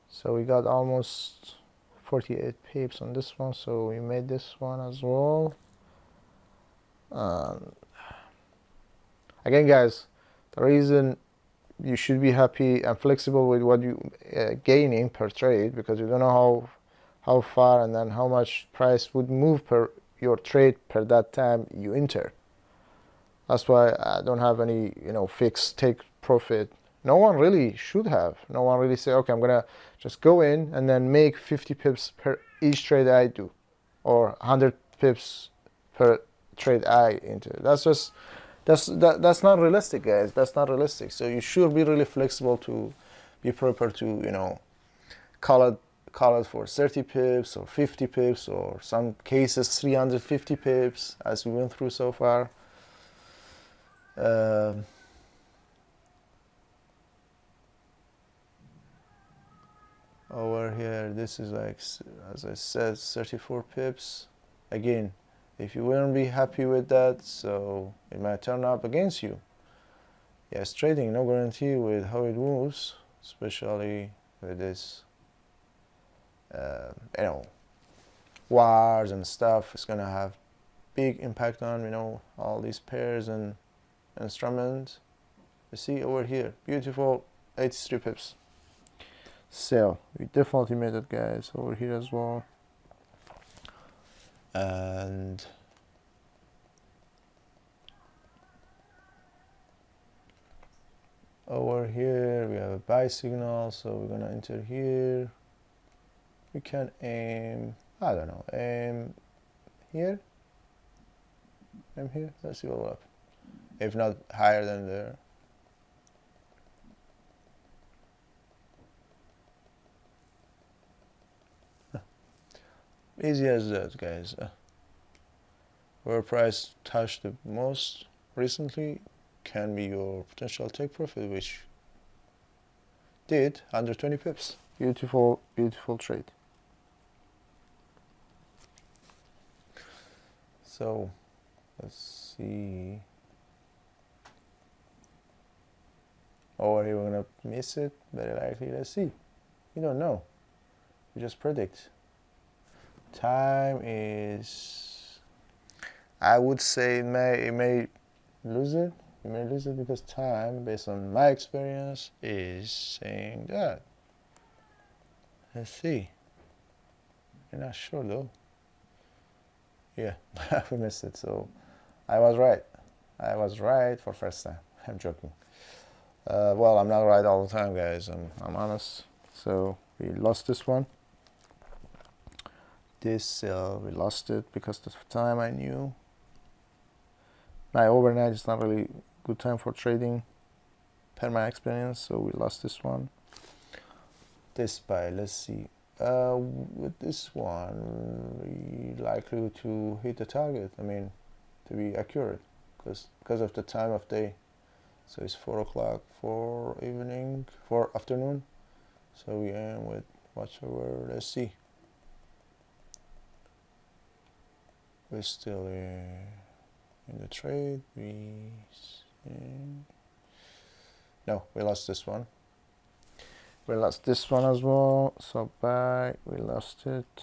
So we got almost 48 pips on this one, so we made this one as well. Again, guys, the reason you should be happy and flexible with what you gaining per trade, because you don't know how far and then how much price would move per your trade per that time you enter. That's why I don't have any, you know, fixed take profit. No one really should have. No one really say, okay, I'm gonna just go in and then make 50 pips per each trade I do, or 100 pips per trade I enter. That's not realistic, guys. That's not realistic. So you should be really flexible to be prepared to, you know, call it for 30 pips or 50 pips, or some cases 350 pips, as we went through so far. Over here, this is like, as I said, 34 pips. Again, if you wouldn't be happy with that, so it might turn up against you. Yes, trading, no guarantee with how it moves, especially with this, you know, wars and stuff. It's gonna have big impact on, you know, all these pairs and instruments. You see over here, beautiful 83 pips. Sell. We definitely made it, guys, over here as well. And over here we have a buy signal, so we're gonna enter here. We can aim, I don't know, aim here. Aim here. Let's see what will happen. If not higher than there. Easy as that, guys. Where price touched the most recently can be your potential take profit, which did under 20 pips. Beautiful, beautiful trade. So let's see. Over here we're gonna miss it, very likely. Let's see. You don't know. You just predict. Time is, I would say it may lose it. You may lose it because time, based on my experience, is saying that. Let's see. You're not sure though. Yeah, we missed it. So I was right. I was right for first time. I'm joking. Well, I'm not right all the time, guys. I'm honest. So we lost this one. This we lost it because of the time. I knew. Now overnight is not really good time for trading, per my experience. So we lost this one. This buy, let's see. With this one, we likely to hit the target. I mean, to be accurate, because of the time of day. So it's 4 o'clock for evening, for afternoon. So we aim with whatever. Let's see. We're still in the trade. No, we lost this one. We lost this one as well. So buy, we lost it.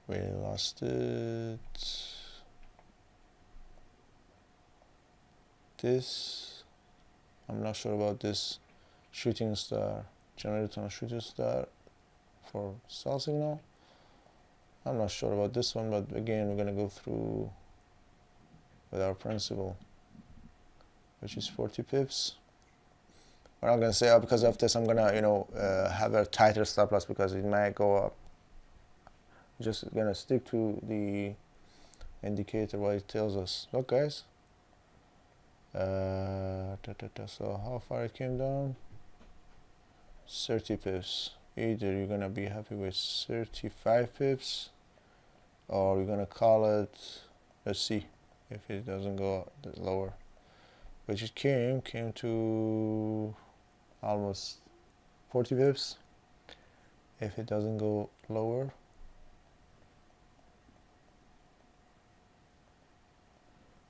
We lost it. This, I'm not sure about this shooting star, generator on shooting star for sell signal. I'm not sure about this one, but again, we're gonna go through with our principle, which is 40 pips. We're not gonna say, oh, because of this, I'm gonna, have a tighter stop loss because it might go up. Just gonna stick to the indicator, what it tells us. Look, guys. So how far it came down? 30 pips. Either you're gonna be happy with 35 pips, or you're gonna call it. Let's see if it doesn't go lower. Which it came to almost 40 pips. If it doesn't go lower,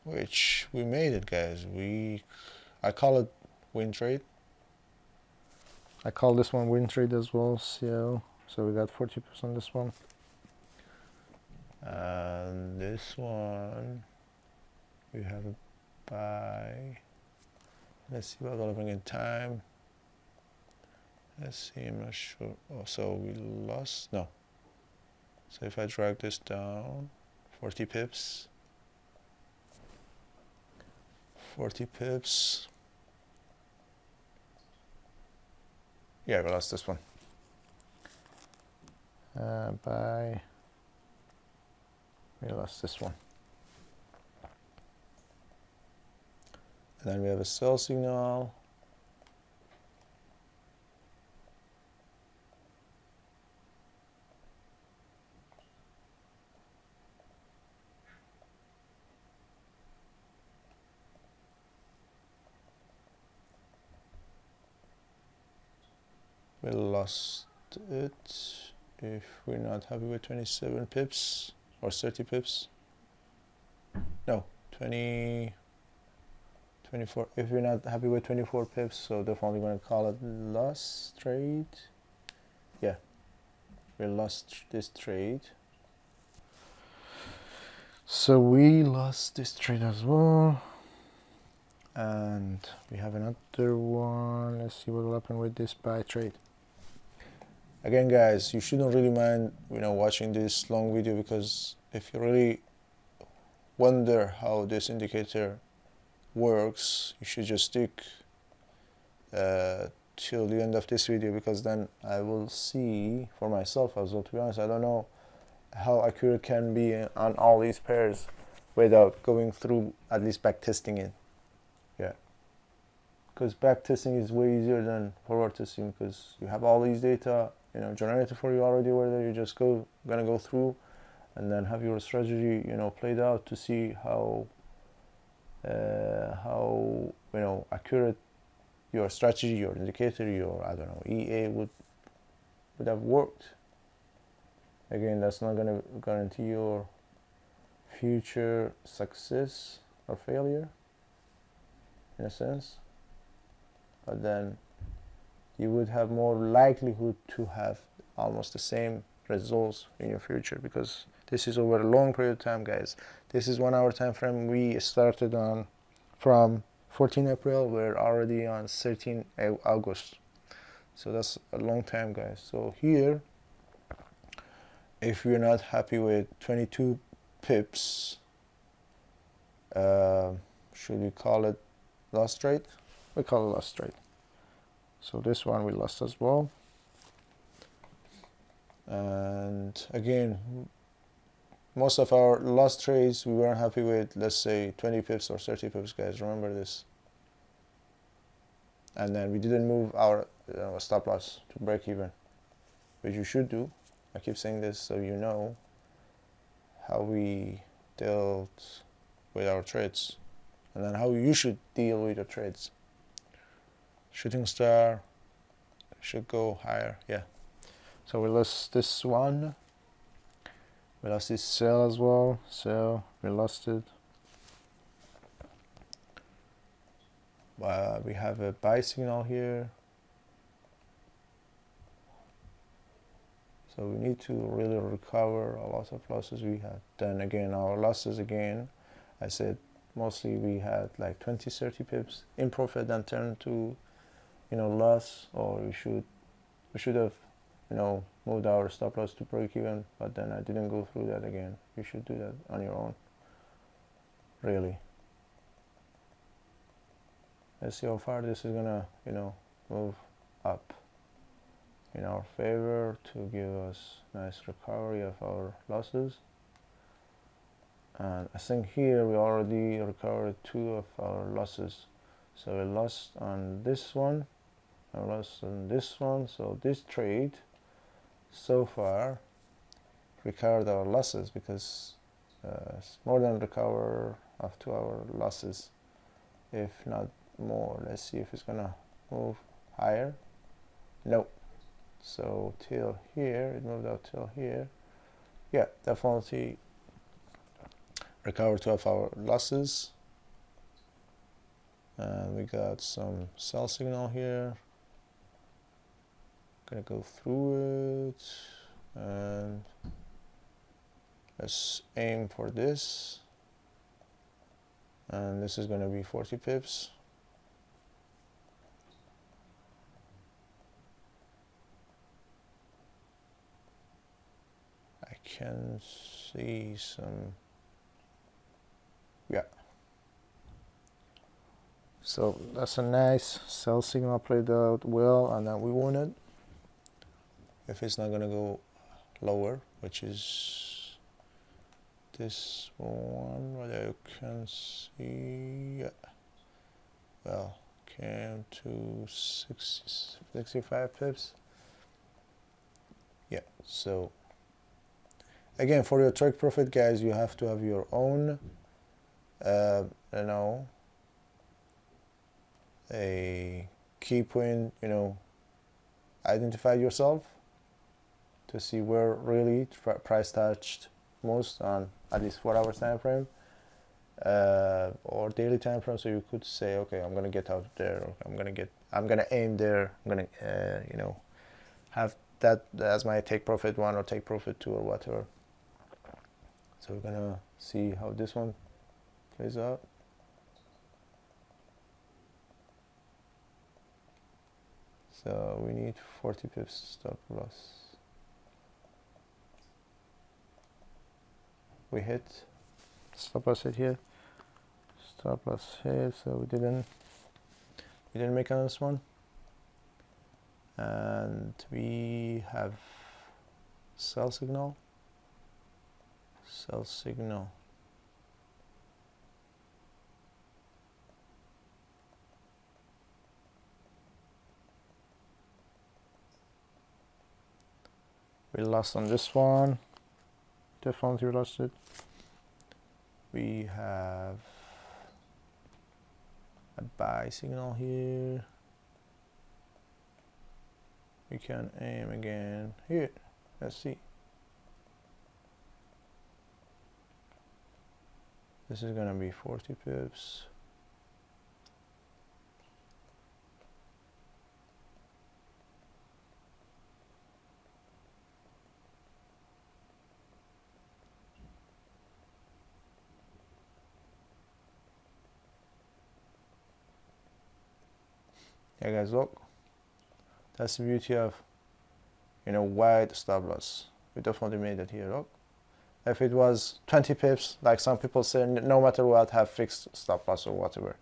which we made it, guys. I call it win trade. I call this one win trade as well. So we got 40 pips on this one. And this one we have a buy. Let's see what we're bring in time. Let's see, I'm not sure. Oh, so we lost. No. So if I drag this down, 40 pips. 40 pips. Yeah, we lost this one. Buy. We lost this one. And then we have a sell signal. We lost it if we're not happy with 27 pips or 30 pips. No, 20, 24. If we're not happy with 24 pips, so definitely going to call it lost trade. Yeah, we lost this trade. So we lost this trade as well. And we have another one. Let's see what will happen with this buy trade. Again, guys, you shouldn't really mind, watching this long video, because if you really wonder how this indicator works, you should just stick till the end of this video, because then I will see for myself as well. To be honest, I don't know how accurate can be on all these pairs without going through at least back testing it. Yeah, because back testing is way easier than forward testing, because you have all these data generated for you already, whether you just gonna go through and then have your strategy played out to see how accurate your strategy, your indicator, your EA would have worked. Again, that's not gonna guarantee your future success or failure in a sense, but then you would have more likelihood to have almost the same results in your future, because this is over a long period of time, guys. This is 1 hour time frame. We started on from 14 April. We're already on 13 August. So that's a long time, guys. So here, if you're not happy with 22 pips, should we call it lost trade. We call it lost trade. So this one we lost as well. And again, most of our lost trades we weren't happy with, let's say 20 pips or 30 pips, guys, remember this. And then we didn't move our stop loss to break even, which you should do. I keep saying this so you know how we dealt with our trades, and then how you should deal with your trades. Shooting star should go higher, yeah. So we lost this one. We lost this sell as well. So we lost it. We have a buy signal here. So we need to really recover a lot of losses we had. Then again, our losses again, I said mostly we had like 20-30 pips in profit, then turned to loss, or we should have moved our stop loss to break even, but then I didn't go through that again. You should do that on your own, really. Let's see how far this is gonna move up in our favor to give us nice recovery of our losses. And I think here we already recovered 2 of our losses. So we lost on this one, I lost on this one. So this trade so far recovered our losses, because it's more than recover of 2 our losses, if not more. Let's see if it's gonna move higher. Nope. So till here, it moved out till here. Yeah, definitely recovered 2 of our losses. And we got some sell signal here. Gonna go through it, and let's aim for this. And this is gonna be 40 pips. I can see some, yeah. So that's a nice sell signal, played out well, and then we won it. If it's not gonna go lower, which is this one, what I can see, yeah. Well, came to 65 pips. Yeah, so again, for your take profit, guys, you have to have your own a key point, identify yourself to see where really price touched most on at least 4 hours time frame, or daily time frame. So you could say, okay, I'm gonna get out there, or I'm gonna aim there, I'm gonna have that as my take profit 1 or take profit 2 or whatever. So we're gonna see how this one plays out. So we need 40 pips stop loss. We hit stop loss hit here, stop loss hit, so we didn't make on this one. And we have sell signal. We lost on this one, definitely lost it. We have a buy signal here. We can aim again here. Let's see. This is gonna be 40 pips. Yeah, guys, look. That's the beauty of, wide stop loss. We definitely made it here, look. If it was 20 pips, like some people say, no matter what, have fixed stop loss or whatever.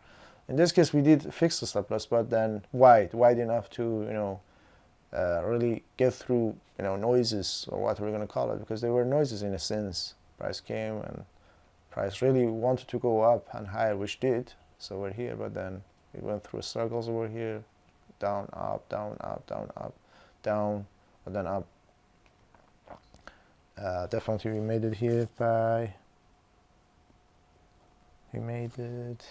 In this case, we did fix the stop loss, but then wide enough to really get through noises, or what we're going to call it, because they were noises in a sense. Price came and price really wanted to go up and higher, which did. So we're here, but then it went through circles over here, down, up, down, up, down, up, down, and then up. Definitely we made it here by, we made it.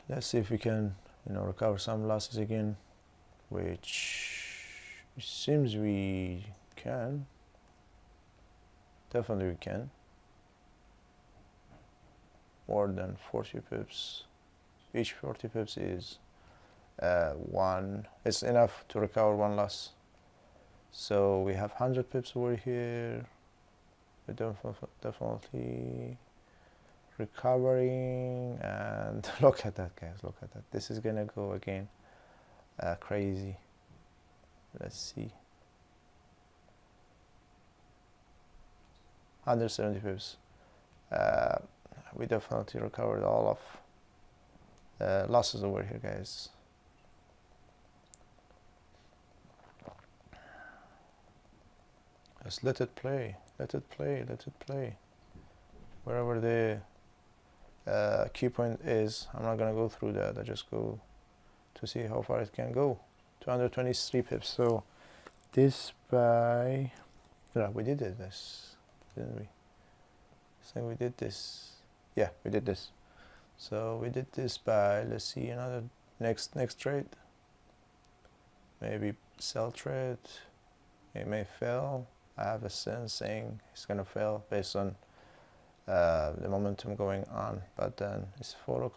Let's see if we can recover some losses again, which it seems we can. Definitely we can. More than 40 pips. Each 40 pips is it's enough to recover one loss. So we have 100 pips over here. We're definitely recovering, and look at that, guys, look at that. This is gonna go again crazy. Let's see. 170 pips. We definitely recovered all of losses over here, guys. Just let it play, let it play, let it play. Wherever the key point is, I'm not gonna go through that. I just go to see how far it can go. 223 pips. So this by, yeah, we did this, didn't we? So we did this. Yeah, we did this. So we did this by, let's see, another next trade. Maybe sell trade. It may fail. I have a sense saying it's gonna fail based on the momentum going on. But then it's 4.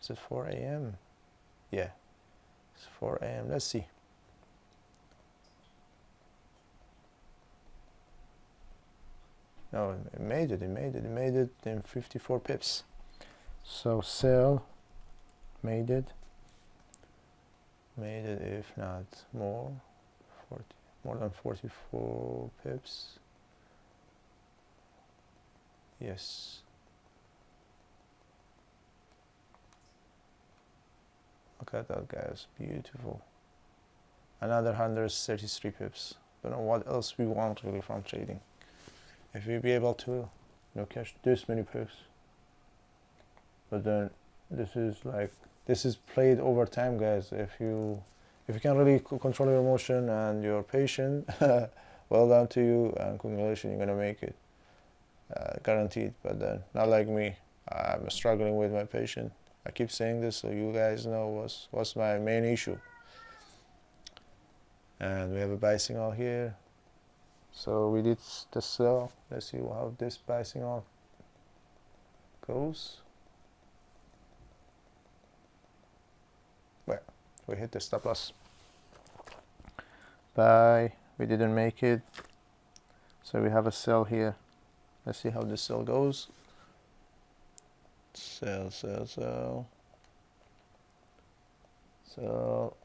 Is it 4 a.m.? Yeah, it's 4 a.m. Let's see. No, it made it in 54 pips. So sell, made it, if not more, more than 44 pips. Yes. Look at that, guys, beautiful. Another 133 pips. Don't know what else we want really from trading. If we be able to catch this many pips. But then this is played over time, guys. If you can really control your emotion and you're patient, well done to you, and congratulations, you're gonna make it, guaranteed. But then not like me, I'm struggling with my patience. I keep saying this so you guys know what's my main issue. And we have a buy signal here. So we did the sell. Let's see how this buy signal goes. Well, we hit the stop loss. Buy, we didn't make it. So we have a sell here. Let's see how this sell goes. Sell, sell, sell. So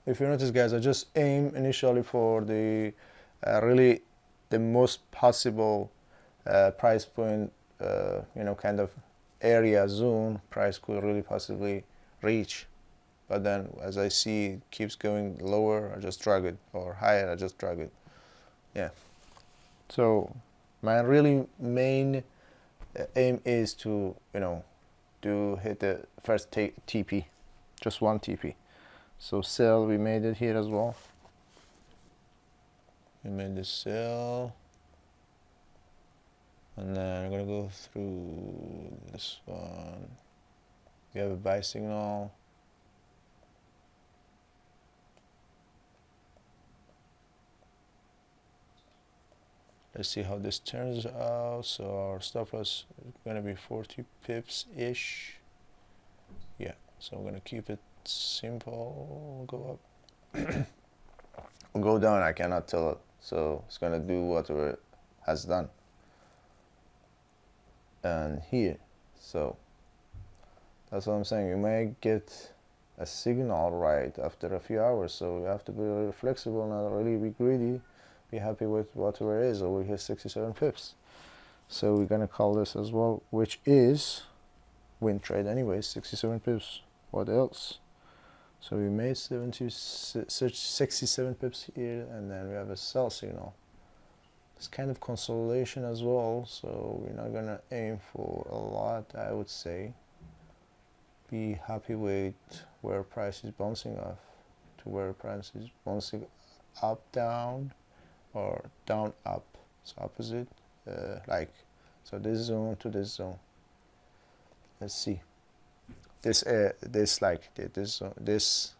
if you notice, guys, I just aim initially for the really the most possible price point, kind of area zone price could really possibly reach. But then as I see it keeps going lower, I just drag it, or higher, I just drag it. Yeah. So my really main aim is to hit the first TP, just one TP. So sell, we made it here as well. We made the sell, and then I'm gonna go through this one. We have a buy signal. Let's see how this turns out. So our stop loss is gonna be 40 pips ish. Yeah, so I'm gonna keep it simple. Go up or go down, I cannot tell it. So it's gonna do whatever it has done. and here. So that's what I'm saying. You may get a signal right after a few hours, so you have to be really flexible, not really be greedy, be happy with whatever it is. Over here 67 pips, so we're gonna call this as well, which is win trade anyways. 67 pips, what else? So we made 67 pips here, and then we have a sell signal. It's kind of consolidation as well, so we're not gonna aim for a lot, I would say. Be happy with where price is bouncing off to where price is bouncing up, down, or down, up. It's opposite, like, so this zone to this zone. Let's see. This like this zone, this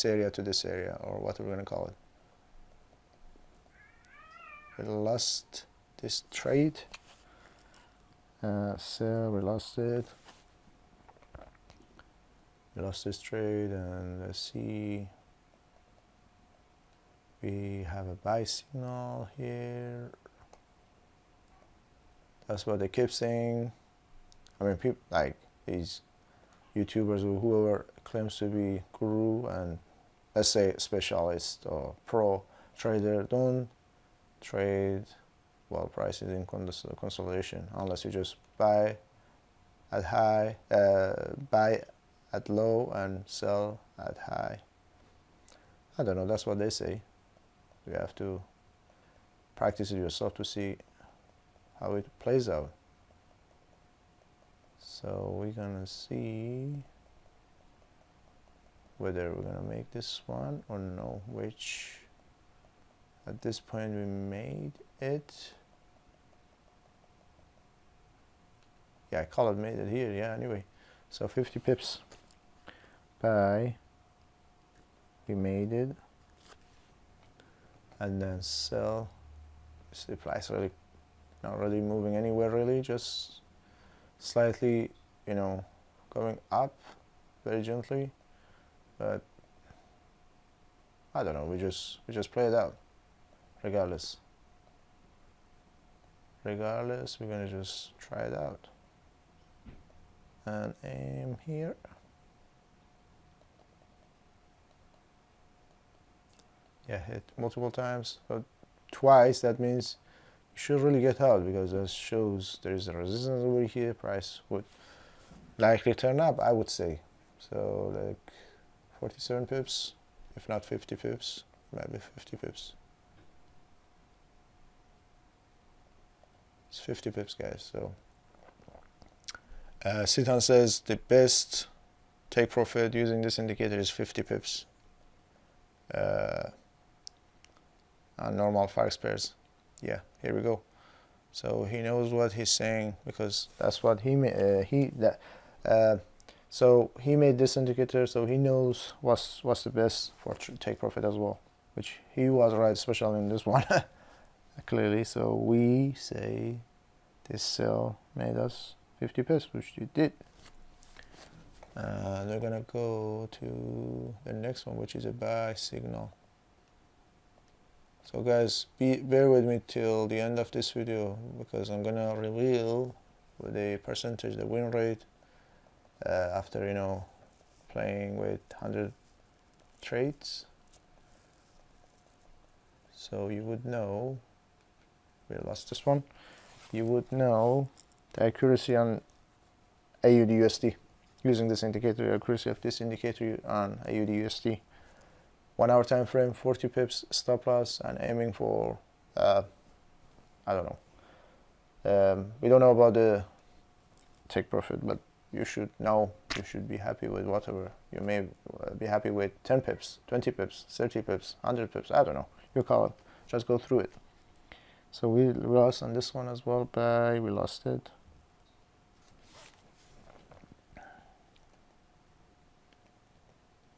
area to this area, or what we're gonna call it. We lost this trade. So we lost it. We lost this trade, and let's see. We have a buy signal here. That's what they keep saying. I mean, people like these YouTubers or whoever claims to be guru and let's say specialist or pro trader, don't trade while price is in consolidation unless you just buy at high, buy at low and sell at high. I don't know, that's what they say. You have to practice it yourself to see how it plays out. So we're gonna see whether we're gonna make this one or no, which at this point we made it. Yeah, I call it made it here, yeah, anyway. So 50 pips. Buy. We made it. And then sell. The price really not really moving anywhere really, just slightly, you know, going up very gently, but I don't know, we just play it out regardless, we're gonna just try it out and aim here. Yeah, hit multiple times, but twice, that means you should really get out, because that shows there is a resistance over here. Price would likely turn up, I would say. So like 47 pips, if not 50 pips, maybe 50 pips. It's 50 pips, guys. So Sitan says the best take profit using this indicator is 50 pips on normal forex pairs. Yeah, here we go. So he knows what he's saying, because that's what he so he made this indicator, so he knows what's the best for take profit as well, which he was right, especially in this one. Clearly. So we say this sell made us 50 pips, which you did. They're gonna go to the next one, which is a buy signal. So guys, bear with me till the end of this video, because I'm gonna reveal the percentage, the win rate, after, you know, playing with 100 trades. So you would know, we lost this one, you would know the accuracy on AUDUSD using this indicator, the accuracy of this indicator on AUDUSD. 1 hour time frame, 40 pips stop loss, and aiming for I don't know, we don't know about the take profit, but you should know, you should be happy with whatever. You may be happy with 10 pips, 20 pips, 30 pips, 100 pips, I don't know, you call it, just go through it. So we lost on this one as well, but we lost it.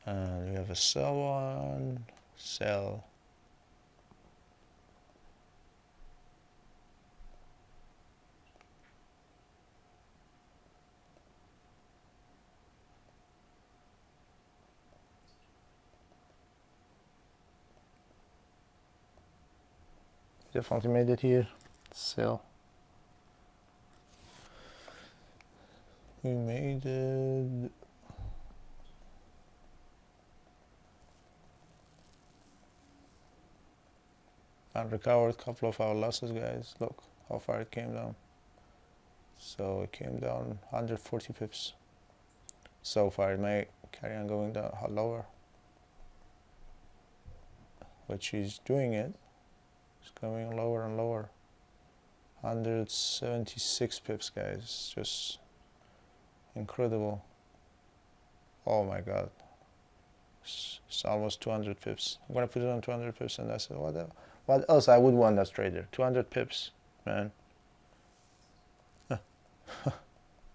And we have a sell one, sell. Definitely made it here, sell. We made it. And recovered a couple of our losses, guys. Look how far it came down. So it came down 140 pips. So far it may carry on going down lower, which is doing it. It's going lower and lower. 176 pips, guys. Just incredible. Oh my god. It's almost 200 pips. I'm gonna put it on 200 pips, and that's it. What else I would want as trader? 200 pips, man.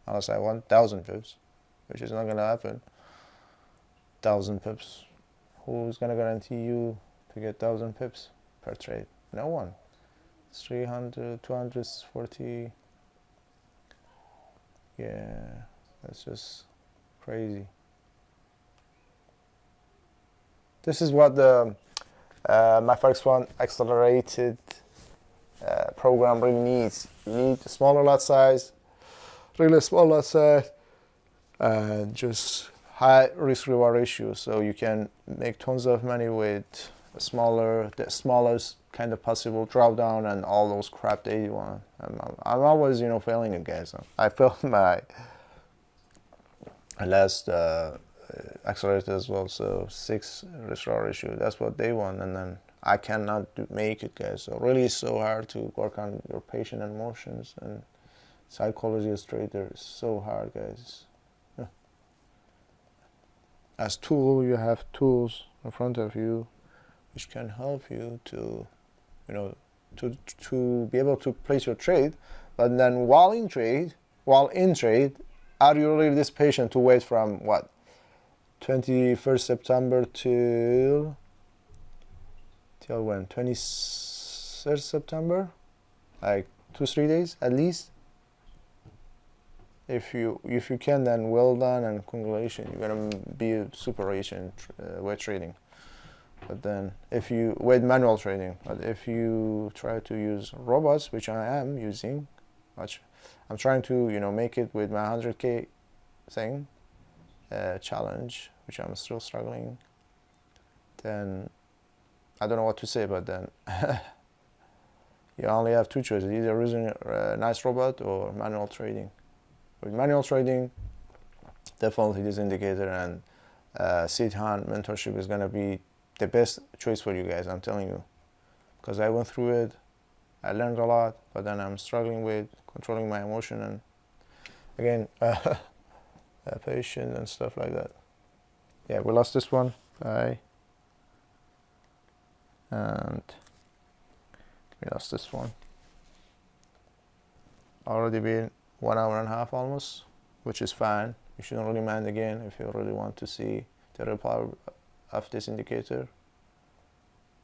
Unless I want 1,000 pips, which is not gonna happen. 1,000 pips. Who's gonna guarantee you to get 1,000 pips per trade? No one. 300, 240. Yeah, that's just crazy. This is what the my forex one accelerated program really needs. You need a smaller lot size, really small lot size, and just high risk reward ratio, so you can make tons of money with the smallest kind of possible drawdown and all those crap that you want. I'm always, you know, failing it, guys. I failed my last accelerated as well, so 6 risk reward ratio. That's what they want, and then I cannot make it, guys. So really, it's so hard to work on your patience and emotions and psychology as trader. Is so hard, guys. As tool, you have tools in front of you which can help you to, you know, to be able to place your trade. But then while in trade, are you really this patient to wait from what, 21st September till when, 23rd September, like 2-3 days at least? If you can, then well done and congratulations. You're gonna be a super rich in weight trading. But then if you with manual trading, but if you try to use robots, which I am using, I'm trying to, you know, make it with my 100K thing challenge, which I'm still struggling. Then I don't know what to say, but then you only have 2 choices: either using a nice robot or manual trading. With manual trading, definitely this indicator and Sit-Han mentorship is gonna be the best choice for you guys, I'm telling you, because I went through it. I learned a lot, but then I'm struggling with controlling my emotion and again patience and stuff like that. Yeah, we lost this one. Bye. And we lost this one. Already been 1 hour and a half almost, which is fine. You shouldn't really mind again if you really want to see the real power of this indicator,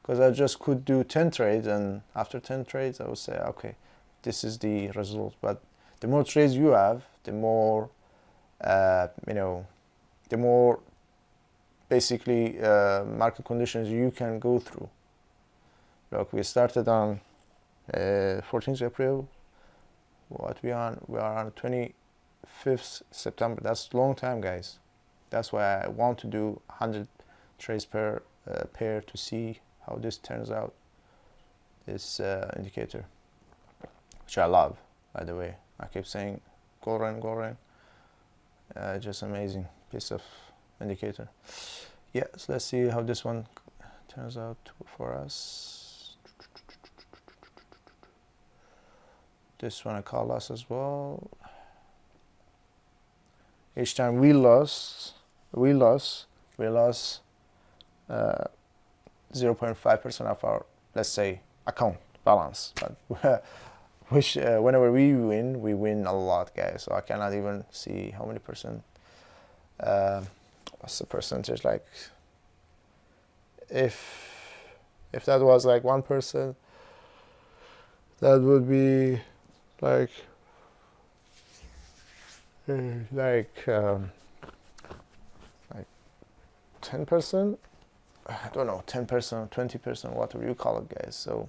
because I just could do 10 trades, and after 10 trades I would say, okay, this is the result. But the more trades you have, the more you know, the more basically market conditions you can go through. Look, we started on 14th April. What we are on 25th September. That's a long time, guys. That's why I want to do 100 trades per pair to see how this turns out, this indicator, which I love, by the way. I keep saying GoldRain, just amazing piece of indicator. Yeah, so let's see how this one turns out for us. This one I call loss as well. Each time we lost 0.5% of our, let's say, account balance. But which whenever we win a lot, guys. So I cannot even see how many percent. What's the percentage like? If that was like 1%, that would be like 10%. I don't know, 10%, 20%, whatever you call it, guys. So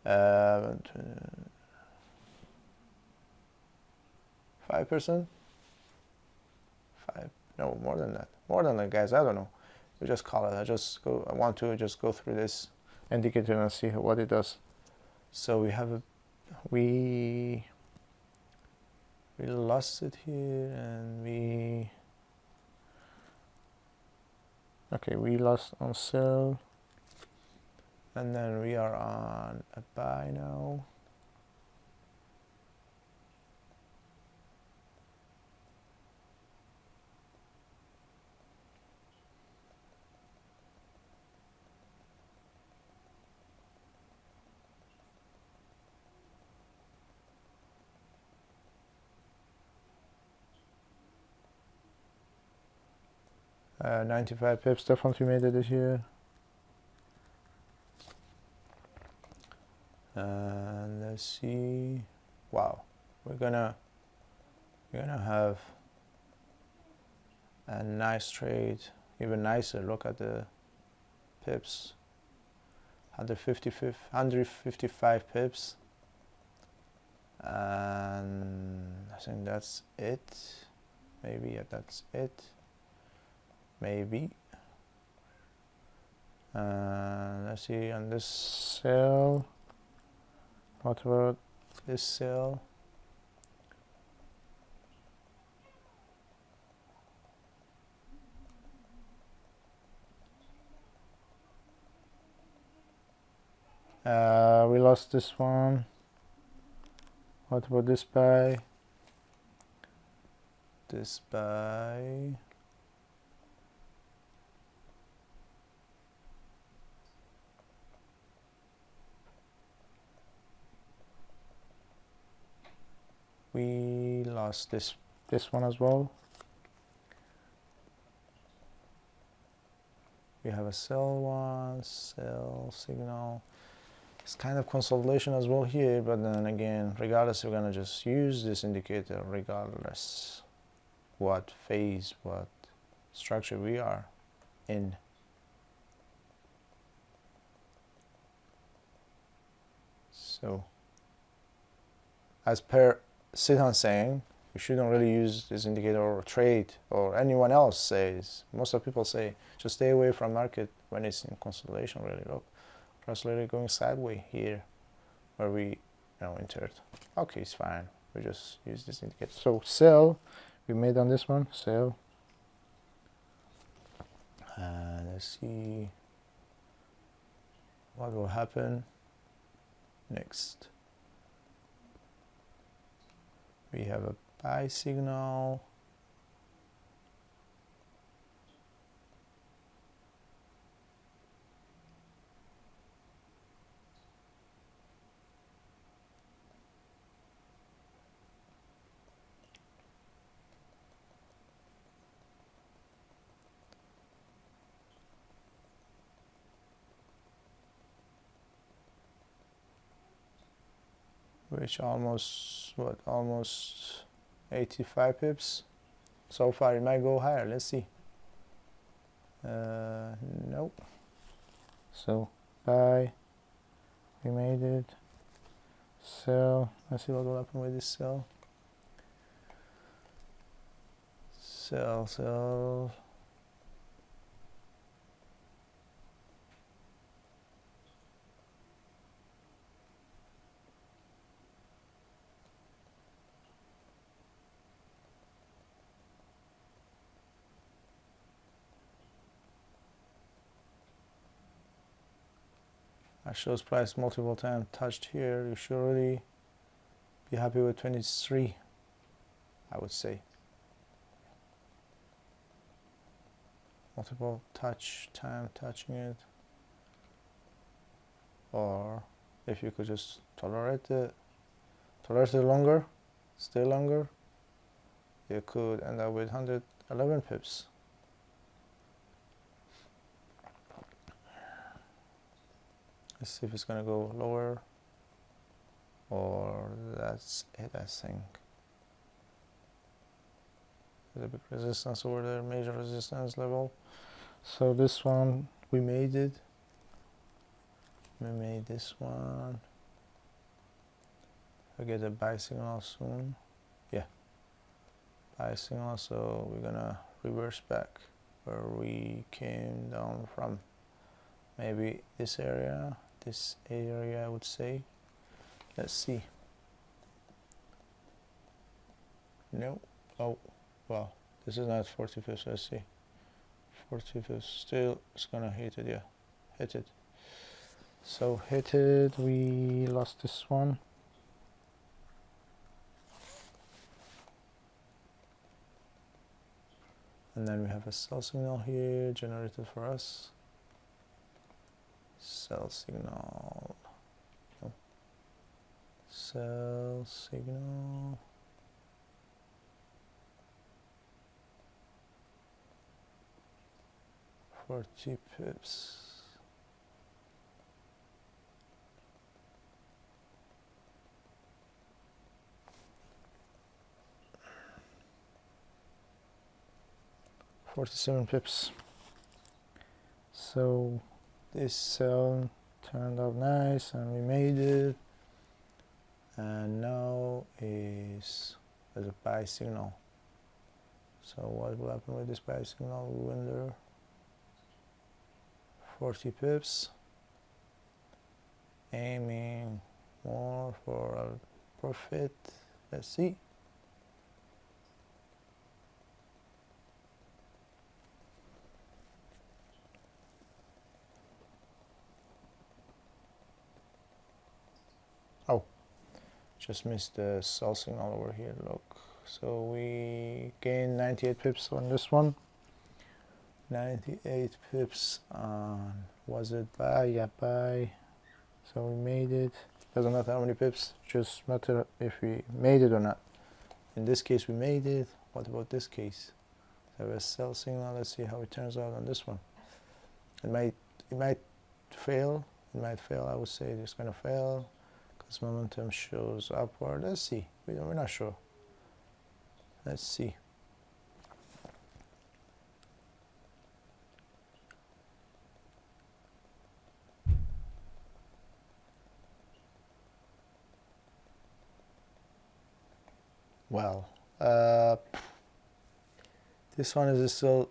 5 5%? 5, no, more than that. More than that, guys, I don't know. We just call it. I want to just go through this indicator and see what it does. So we have we lost it here, and we lost on sell, and then we are on a buy now. Uh, 95 pips, definitely made it this year. And let's see. Wow, we're gonna have a nice trade, even nicer. Look at the pips, 155 pips, and I think that's it. Maybe that's it. Maybe. Let's see on this sell. What about this sell? We lost this one. What about this buy? This buy. We lost this one as well. We have a sell one, sell signal. It's kind of consolidation as well here, but then again, regardless, we're gonna just use this indicator regardless what phase, what structure we are in. So as per Sihan saying, we shouldn't really use this indicator or trade, or anyone else says. Most of people say just stay away from market when it's in consolidation. Really, look, price literally going sideways here where we entered. Okay, it's fine. We just use this indicator. So sell, we made on this one, sell. And let's see what will happen next. We have a buy signal. Which almost 85 pips. So far it might go higher. Let's see. Nope. So buy, we made it. Sell, let's see what will happen with this sell. Sell. I shows price multiple times touched here. You should really be happy with 23, I would say. Multiple time touching it, or if you could just tolerate it longer, stay longer, you could end up with 111 pips. Let's see if it's gonna go lower, or that's it. I think there's a big resistance over there, major resistance level. So this one we made it. We made this one. I get a buy signal soon. Yeah, buy signal, so we're gonna reverse back where we came down from. Maybe this area I would say. Let's see. No. Oh, well, this is not 45th. Let's see. 45th still. It's gonna hit it. Yeah, hit it. So hit it. We lost this one. And then we have a sell signal here generated for us. Sell signal. No. Sell signal. For 2 pips. $47 pips. So this sell turned out nice and we made it, and now there's a buy signal. So what will happen with this buy signal? We win there 40 pips, aiming more for a profit. Let's see. Oh, just missed the sell signal over here. Look, so we gained 98 pips on this one. 98 pips on, was it buy? Yeah, buy. So we made it. Doesn't matter how many pips, just matter if we made it or not. In this case we made it. What about this case? So we have a sell signal. Let's see how it turns out on this one. It might fail. It might fail. I would say it's gonna fail because momentum shows upward. Let's see. We're not sure. Let's see. Well, this one is still,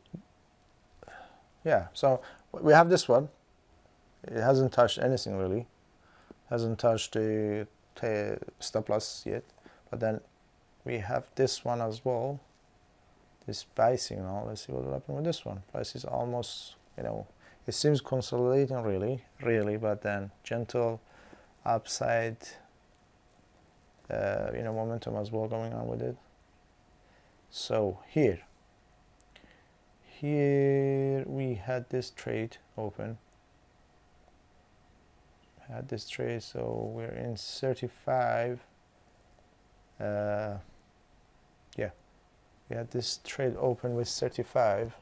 yeah, so we have this one. It hasn't touched anything really. Hasn't touched the stop loss yet. But then we have this one as well. This buy signal. Let's see what will happen with this one. Price is almost, it seems consolidating really, but then gentle upside, momentum as well going on with it. So here we had this trade open. So we're in 35. Yeah, we had this trade open with 35.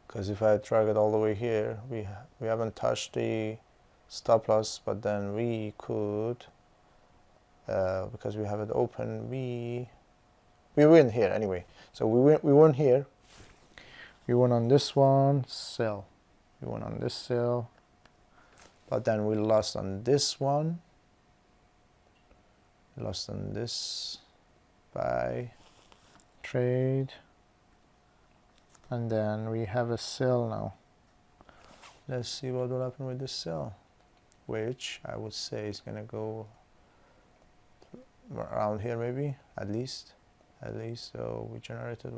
Because if I drag it all the way here, we haven't touched the stop loss, but then we could, because we have it open, we win here anyway. So we won here. We won on this one, sell. We won on this sell. But then we lost on this one. We lost on this buy trade. And then we have a sell now. Let's see what will happen with this sell, which I would say is gonna go around here maybe, at least. So we generated,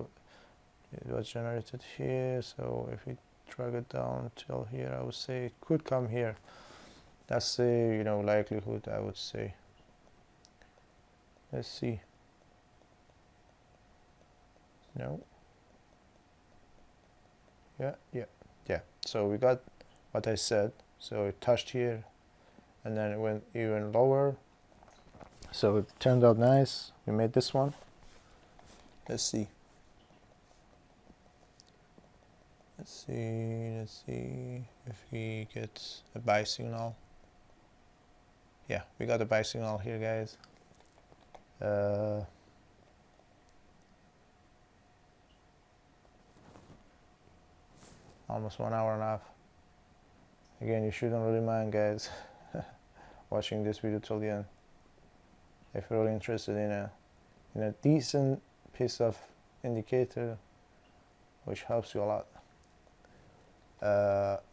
it was generated here. So if we drag it down till here, I would say it could come here. That's the likelihood, I would say. Let's see. No. Yeah. So we got what I said. So it touched here, and then it went even lower. So it turned out nice. We made this one. Let's see. Let's see if we get a buy signal. Yeah, we got a buy signal here, guys. Almost 1 hour and a half. Again, you shouldn't really mind, guys, watching this video till the end. If you're really interested in a decent piece of indicator which helps you a lot.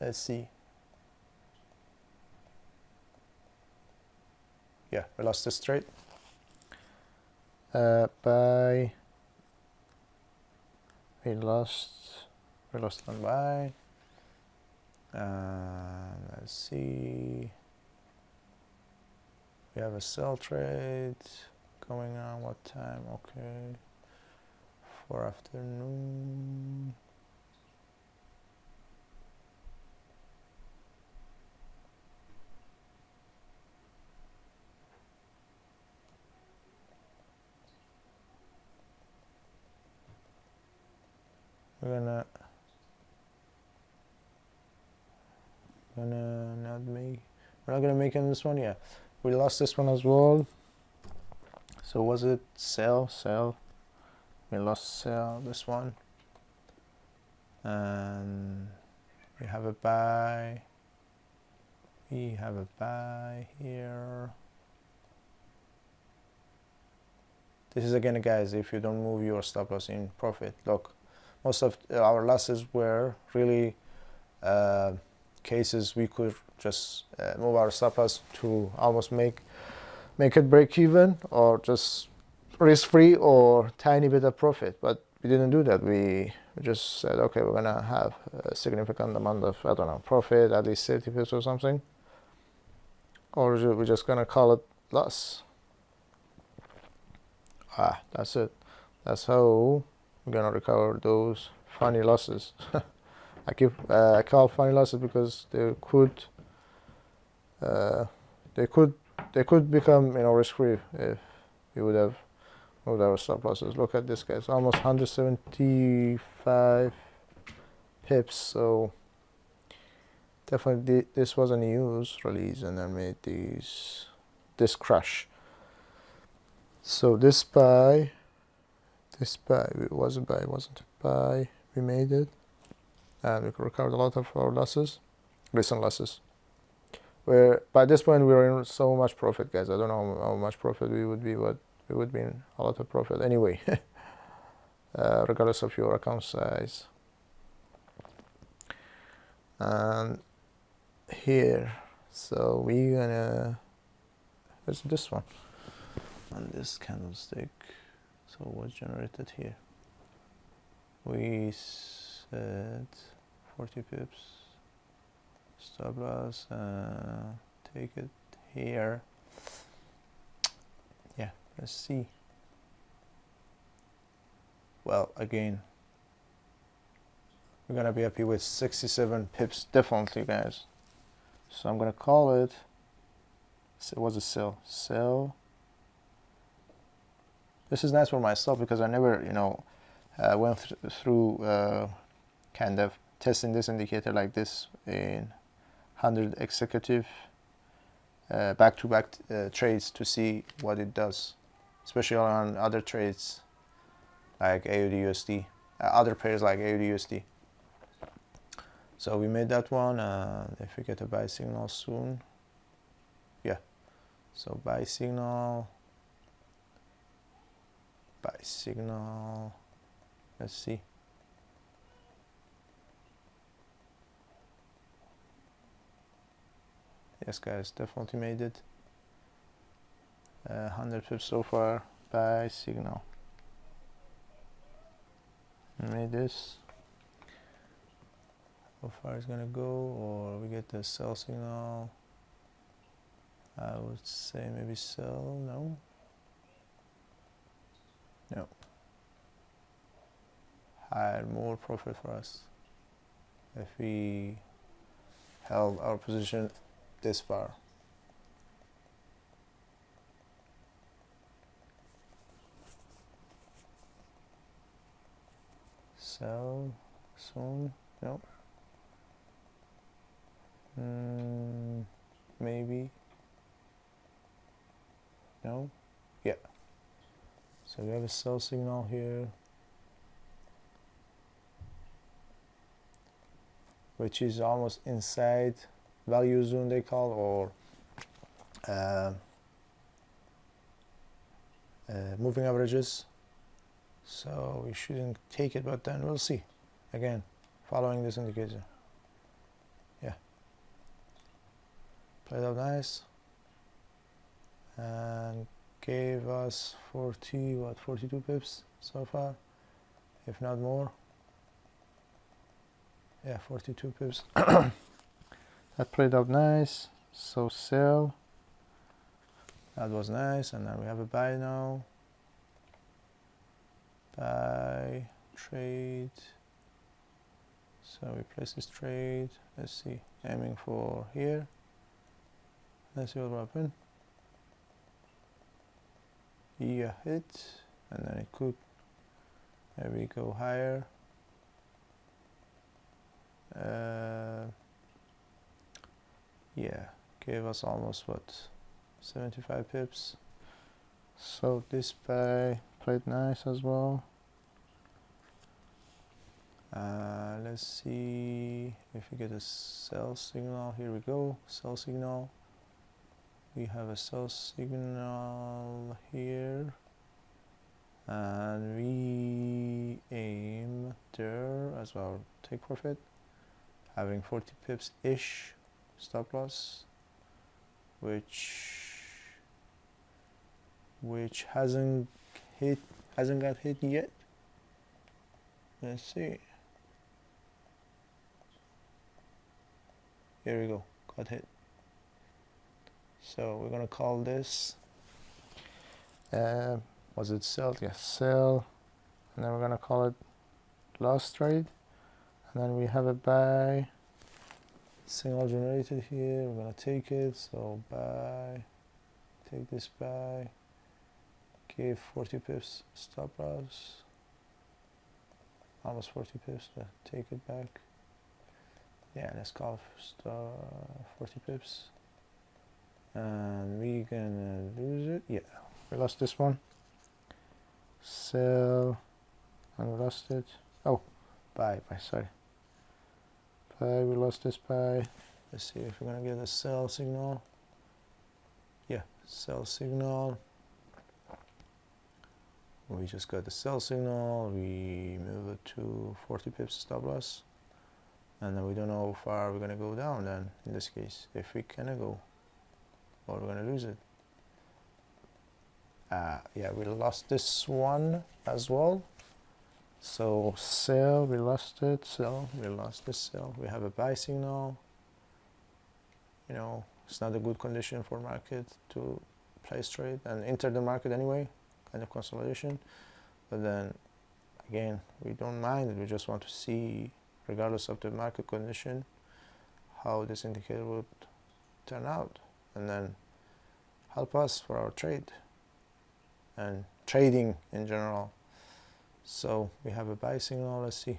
Let's see. Yeah, we lost this trade. Buy. We lost one buy. Let's see. We have a sell trade going on. What time? Okay. For afternoon. We're not make. We're not gonna make in this one. Yeah, we lost this one as well. So was it sell? We lost sell this one, and we have a buy. We have a buy here. This is again, guys, if you don't move your stop loss in profit. Look, most of our losses were really cases we could just move our stop loss to almost make it break even, or just risk free or tiny bit of profit. But we didn't do that. We just said, okay, we're gonna have a significant amount of, I don't know, profit, at least 30 pips or something, or we're just gonna call it loss. That's it. That's how we're gonna recover those funny losses. I call funny losses because they could become, you know, risk free if we would have moved our stop losses. Look at this, guys, almost 175 pips. So definitely this was a news release and then made this crash. So this buy, it was a buy, wasn't a buy. We made it, and we recovered a lot of our losses, recent losses. Where by this point we were in so much profit, guys. I don't know how much profit we would be, but we would be in a lot of profit anyway, regardless of your account size. And here, so we're gonna, where's this one? On this candlestick, so what's generated here? We said 40 pips stop loss, take it here. Yeah, let's see. Well, again, we're gonna be happy with 67 pips, definitely, guys. So I'm gonna call it, it was a sell. This is nice for myself because I never, you know, went through kind of testing this indicator like this in 100 executive back-to-back trades to see what it does, especially on other trades like AUDUSD, other pairs like AUDUSD. So we made that one, and if we get a buy signal soon, yeah. So buy signal. Let's see. Yes, guys, definitely made it. 100 pips so far. Buy signal. Made this. How far it's gonna go, or we get the sell signal. I would say maybe sell. No. Had more profit for us if we held our position this far. Sell soon? No. Maybe. No. Yeah. So we have a sell signal here, which is almost inside value zone, they call, or moving averages. so we shouldn't take it, but then we'll see. Again, following this indicator. Yeah, played out nice and gave us 42 pips so far, if not more. Yeah, 42 pips. That played out nice, so sell. That was nice, and then we have a buy now. Buy, trade. So we place this trade. Let's see, aiming for here. Let's see what will happen. Yeah, hit, and then it could maybe go higher. Yeah, gave us almost what, 75 pips. So this buy played nice as well. Let's see if we get a sell signal. Here we go, sell signal. We have a sell signal here, and we aim there as well. Take profit, having 40 pips ish stop loss, which hasn't got hit yet. Let's see. Here we go, got hit. So we're gonna call this, was it sell? Yes, sell. And then we're gonna call it loss trade. And then we have a buy signal generated here. We're gonna take it. So buy, take this buy, give 40 pips stop loss, almost 40 pips. Take it back. Yeah, let's call 40 pips. And we're gonna lose it. Yeah, we lost this one. Sell, and we lost it. Oh, buy, sorry. Buy, we lost this buy. Let's see if we're gonna get a sell signal. Yeah, sell signal. We just got the sell signal. We move it to 40 pips stop loss. And then we don't know how far we're gonna go down then, in this case, if we can go, or we're gonna lose it. Yeah, we lost this one as well. So sell, we lost it. Sell, we lost this sell. We have a buy signal. You know, it's not a good condition for market to place trade and enter the market anyway, kind of consolidation. But then again, we don't mind it. We just want to see, regardless of the market condition, how this indicator would turn out, and then help us for our trade and trading in general. So we have a buy signal. Let's see.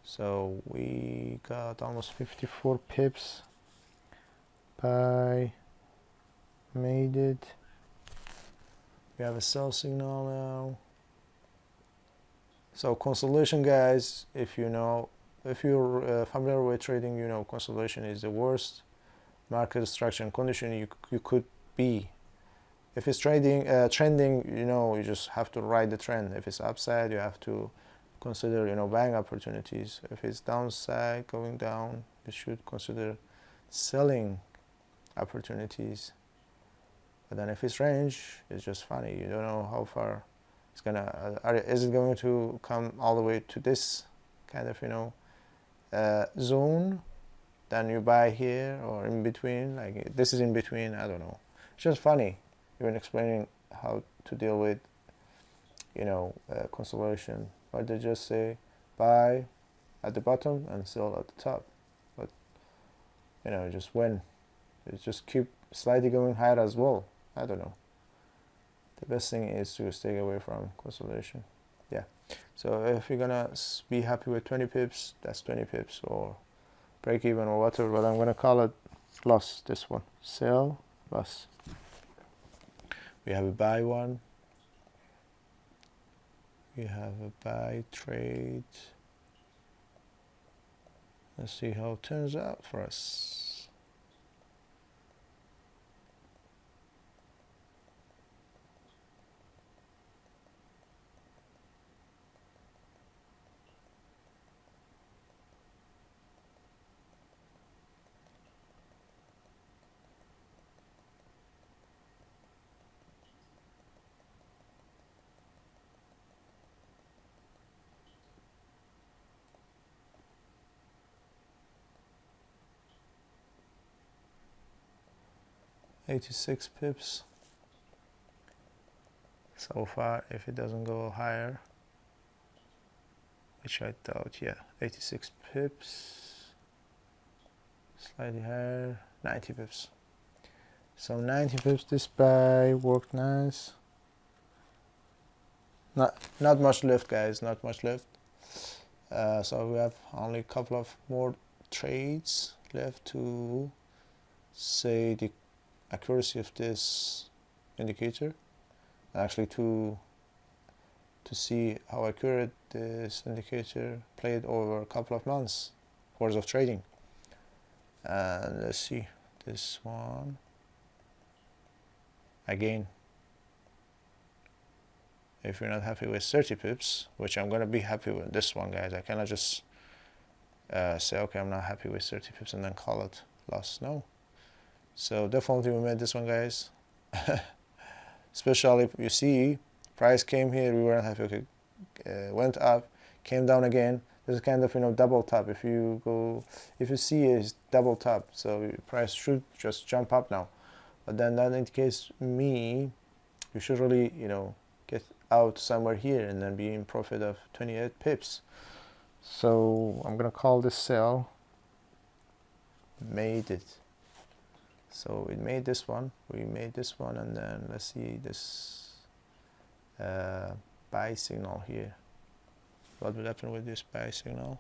So we got almost 54 pips. Buy, made it. We have a sell signal now. So consolidation, guys, if you're familiar with trading, you know consolidation is the worst market structure and condition you could be. If it's trending, you know, you just have to ride the trend. If it's upside, you have to consider, you know, buying opportunities. If it's downside, going down, you should consider selling opportunities. But then if it's range, it's just funny. You don't know how far it's gonna. Is it going to come all the way to this kind of, you know, zone? Then you buy here, or in between. Like this is in between. I don't know. It's just funny, even explaining how to deal with, you know, consolidation. But they just say buy at the bottom and sell at the top. But you know, just when it just keep slightly going higher as well. I don't know. The best thing is to stay away from consolidation. Yeah. So if you're gonna be happy with 20 pips, that's 20 pips, or break even or whatever. But I'm gonna call it loss. This one, sell, loss. We have a buy one. We have a buy trade. Let's see how it turns out for us. 86 pips so far. If it doesn't go higher, which I thought, yeah, 86 pips, slightly higher, 90 pips. So 90 pips, this buy worked nice. Not much left, guys, not much left. So we have only a couple of more trades left to say the accuracy of this indicator, actually to see how accurate this indicator played over a couple of months worth of trading. And let's see this one again. If you're not happy with 30 pips, which I'm gonna be happy with this one, guys, I cannot just say okay, I'm not happy with 30 pips and then call it loss. No. So definitely we made this one, guys. Especially if you see price came here, we weren't happy. Okay, went up, came down again. This is kind of, you know, double top. If you see it's double top, so price should just jump up now. But then that indicates me you should really, you know, get out somewhere here and then be in profit of 28 pips. So I'm gonna call this sell. Made it. So it made this one, we made this one, and then let's see this buy signal here. What will happen with this buy signal?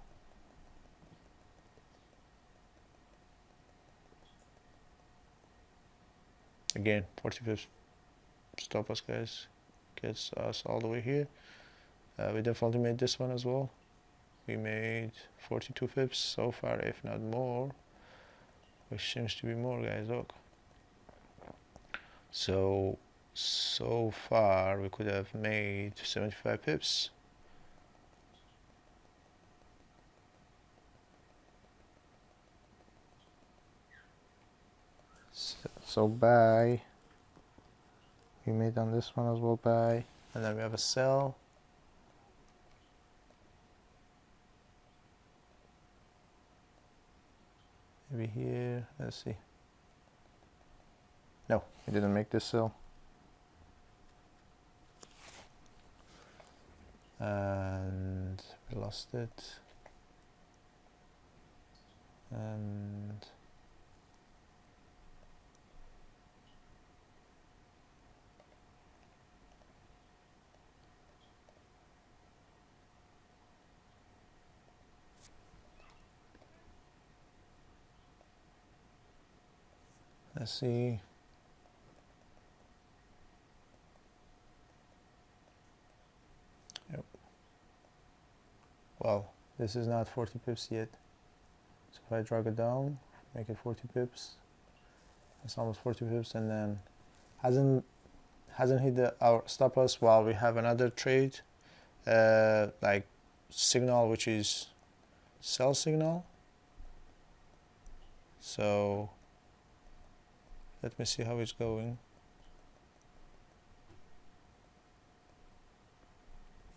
Again, 40 pips stop us, guys. Gets us all the way here. We definitely made this one as well. We made 42 pips so far, if not more, which seems to be more, guys. Look, so far we could have made 75 pips. So buy, we made on this one as well, buy, and then we have a sell. Maybe here, let's see. No, we didn't make this sell. And we lost it. And let's see. Yep. Well, this is not 40 pips yet. So if I drag it down, make it 40 pips, it's almost 40 pips, and then hasn't hit our stop loss while we have another trade, like signal, which is sell signal. So let me see how it's going.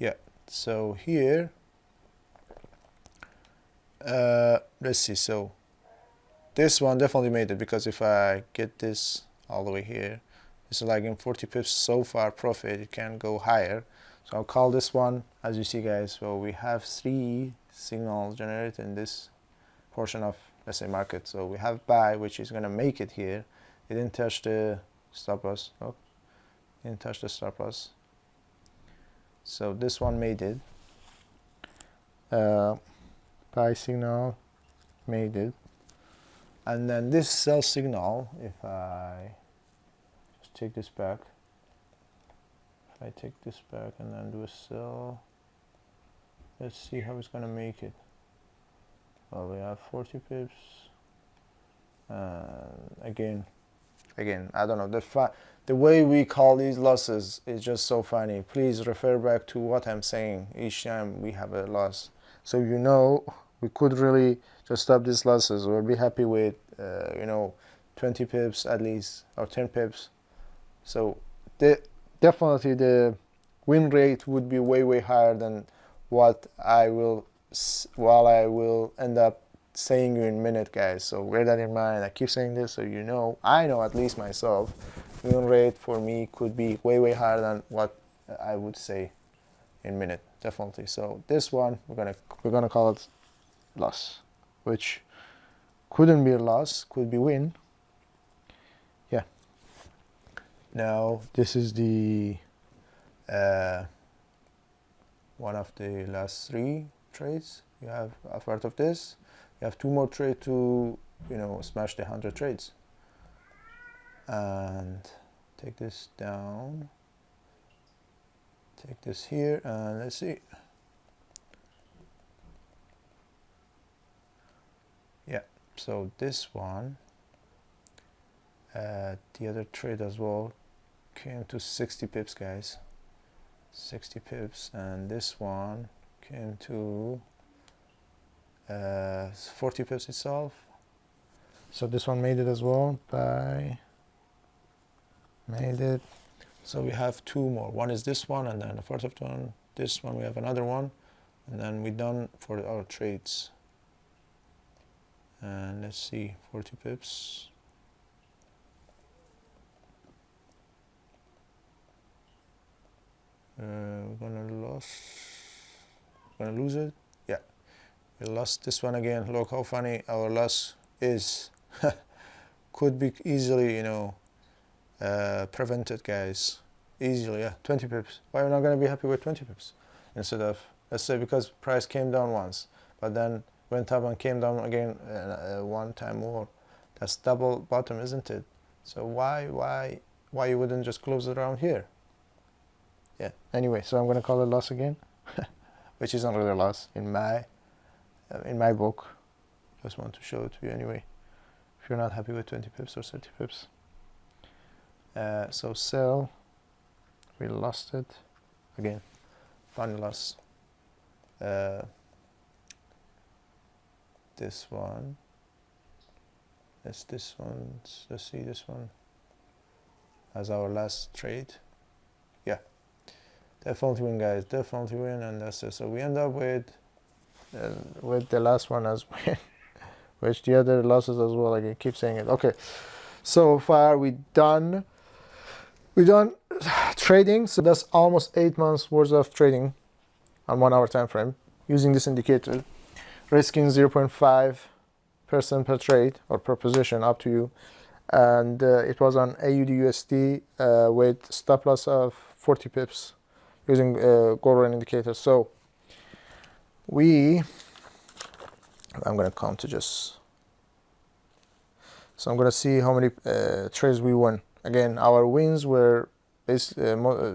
Yeah, so here, let's see. So this one definitely made it, because if I get this all the way here, it's like in 40 pips so far profit. It can go higher. So I'll call this one, as you see, guys. So we have 3 signals generated in this portion of, let's say, market. So we have buy, which is going to make it here. It didn't touch the stop loss. Oh, didn't touch the stop loss. So this one made it. Buy signal made it. And then this sell signal, if I just take this back, if I take this back and then do a sell, let's see how it's going to make it. Well, we have 40 pips. Again, I don't know, the way we call these losses is just so funny. Please refer back to what I'm saying each time we have a loss, so you know we could really just stop these losses or be happy with 20 pips at least, or 10 pips. So definitely the win rate would be way higher than what I will end up saying you in minute, guys, so bear that in mind. I keep saying this so you know, I know at least myself, win rate for me could be way higher than what I would say in minute, definitely. So this one we're gonna call it loss, which couldn't be a loss, could be win. Yeah. Now this is the one of the last 3 trades. You have, as part of this, you have 2 more trades to, you know, smash the 100 trades. And take this down, take this here, and let's see. Yeah, so this one, the other trade as well, came to 60 pips, guys. 60 pips, and this one came to 40 pips itself. So this one made it as well. Made it. So we have 2 more. One is this one, and then a part of one. This one we have another one, and then we're done for our trades. And let's see, 40 pips. We're gonna lose it. Yeah, we lost this one again. Look how funny our loss is. Could be easily, you know, prevented, guys. Easily. Yeah, 20 pips. Why are we not gonna be happy with 20 pips instead of, let's say, because price came down once, but then went up and came down again one time more. That's double bottom, isn't it? So why you wouldn't just close it around here? Yeah. Anyway, so I'm gonna call it loss again, which isn't really a loss in my book. Just want to show it to you anyway. If you're not happy with 20 pips or 30 pips, so sell. We lost it again. Funny loss. This one. This one. Let's see this one as our last trade. Yeah. Definitely win, guys. Definitely win, and that's it. So we end up with the last one as win, which the other losses as well. Like I keep saying it. Okay, so far we done trading. So that's almost 8 months worth of trading on 1 hour time frame using this indicator, risking 0.5% per trade or per position, up to you. And it was on AUDUSD with stop loss of 40 pips. Using GoldRain Indicator. So I'm going to come to just, so I'm going to see how many trades we won. Again, our wins were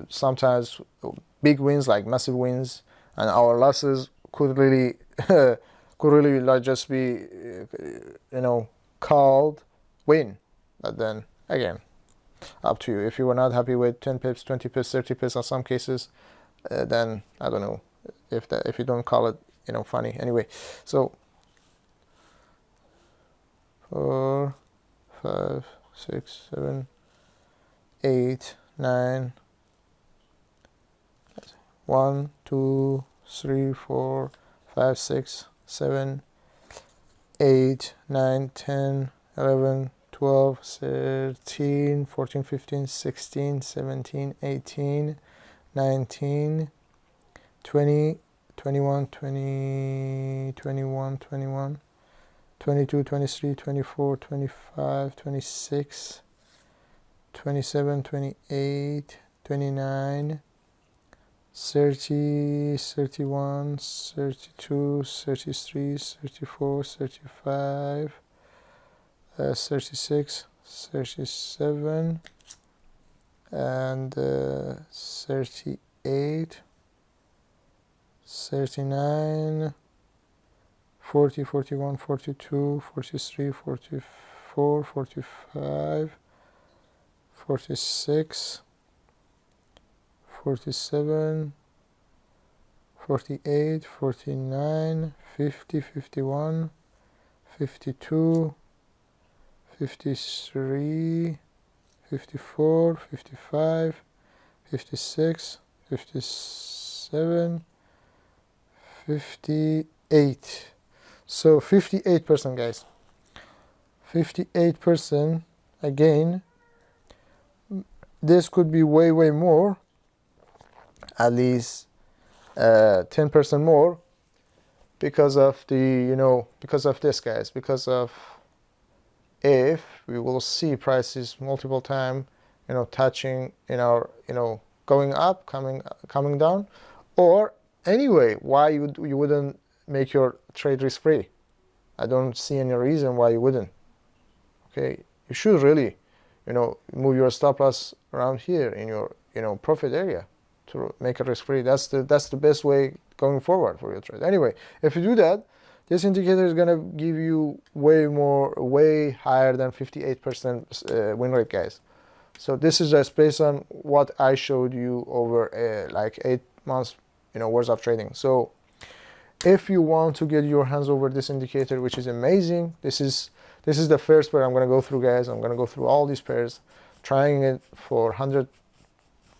sometimes big wins, like massive wins, and our losses could really like just be you know, called win. But then again, up to you. If you were not happy with 10 pips, 20 pips, 30 pips in some cases, then I don't know if you don't call it, you know, funny. Anyway, so 4, 5, 6, 7, 8, 9, 1, 2, 3, 4, 5, 6, 7, 8, 9, 10, 11, 12, 13, 14, 15, 16, 17, 18, 19, 20, 21, 20, 21, 21, 22, 23, 24, 25, 26, 27, 28, 29, 30, 31, 32, 33, 34, 35, 36, 37, and 38, 39, 40, 41, 42, 43, 44, 45, 46, 47, 48, 49, 50, 51, 52, 53, 54, 55, 56, 57, 58. So 58%, guys. 58%. Again, this could be way more, at least 10% more, because of the, you know, because of this, guys, because of if we will see prices multiple time, you know, touching in our, you know, going up, coming down, or anyway, why you wouldn't make your trade risk free? I don't see any reason why you wouldn't. Okay, you should really, you know, move your stop loss around here in your, you know, profit area to make it risk free. That's the best way going forward for your trade. Anyway, if you do that, this indicator is gonna give you way higher than 58% win rate, guys. So this is just based on what I showed you over like 8 months, you know, worth of trading. So if you want to get your hands over this indicator, which is amazing, this is the first pair I'm gonna go through, guys. I'm gonna go through all these pairs, trying it for 100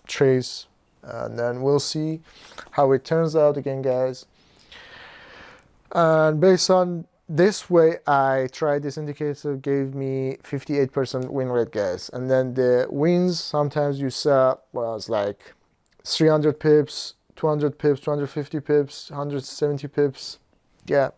trades, and then we'll see how it turns out again, guys. And based on this way I tried this indicator, gave me 58% win rate, guys. And then the wins sometimes you saw was like 300 pips, 200 pips, 250 pips, 170 pips. Yeah,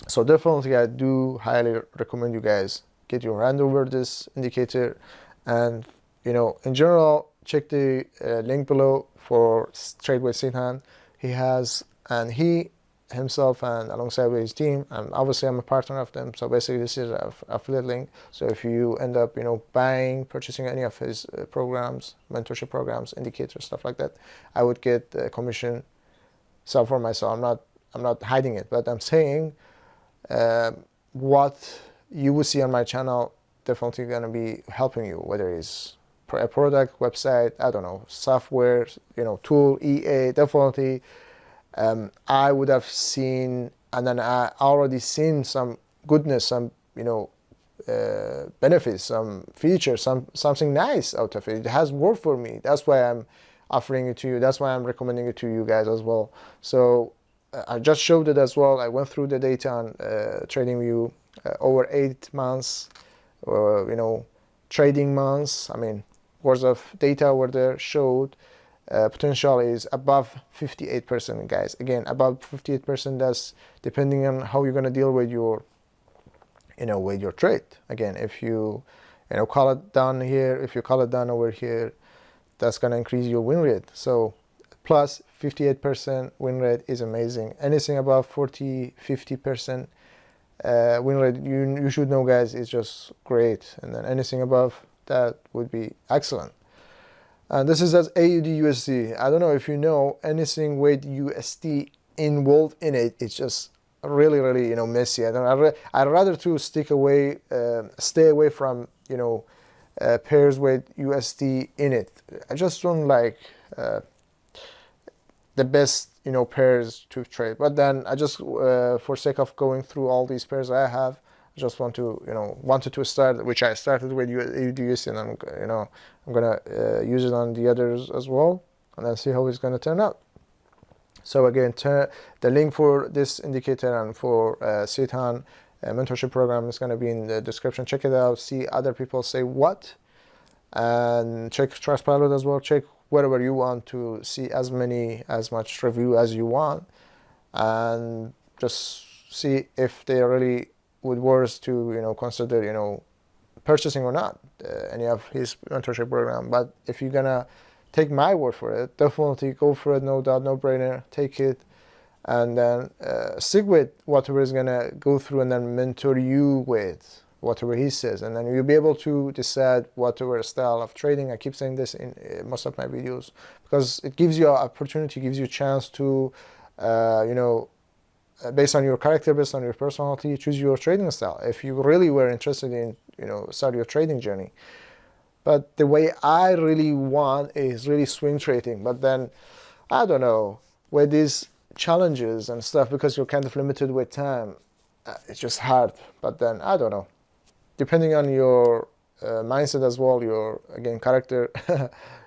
so definitely I do highly recommend you guys get your hand over this indicator. And you know, in general, check the link below for Trade with Sithan. He has, and he himself and alongside with his team, and obviously I'm a partner of them, so basically this is an affiliate link. So if you end up, you know, purchasing any of his programs, mentorship programs, indicators, stuff like that, I would get commission. So for myself, I'm not hiding it, but I'm saying what you will see on my channel definitely gonna be helping you, whether it's a product, website, I don't know, software, you know, tool, EA, definitely. I would have seen, and then I already seen some goodness, some, you know, benefits, some features, something nice out of it. It has worked for me. That's why I'm offering it to you. That's why I'm recommending it to you guys as well. So I just showed it as well. I went through the data on TradingView over 8 months, you know, trading months. I mean, worth of data over there showed potential is above 58%, guys. Again, above 58%. That's depending on how you're gonna deal with your, you know, with your trade. Again, if you know, call it down here, if you call it down over here, that's gonna increase your win rate. So plus 58% win rate is amazing. Anything above 40-50% win rate, you should know, guys, is just great. And then anything above that would be excellent. And this is as AUDUSD. I don't know if you know, anything with USD involved in it, it's just really, you know, messy. I'd rather to stay away from, you know, pairs with USD in it. I just don't like the best, you know, pairs to trade. But then I just, for sake of going through all these pairs I have, I just want to, you know, wanted to start, which I started with AUDUSD, and I'm, you know, I'm gonna use it on the others as well, and then see how it's gonna turn out. So again, the link for this indicator and for Sithan mentorship program is gonna be in the description. Check it out, see other people say what, and check Trustpilot as well. Check whatever you want to see, as much review as you want, and just see if they really would worth to, you know, consider, you know, purchasing or not any of his mentorship program. But if you're gonna take my word for it, definitely go for it, no doubt, no brainer. Take it, and then stick with whatever is gonna go through, and then mentor you with whatever he says, and then you'll be able to decide whatever style of trading. I keep saying this in most of my videos, because it gives you an opportunity, gives you a chance to, you know, based on your character, based on your personality, choose your trading style. If you really were interested in, you know, start your trading journey. But the way I really want is really swing trading. But then, I don't know, with these challenges and stuff, because you're kind of limited with time, it's just hard. But then, I don't know, depending on your mindset as well, your, again, character,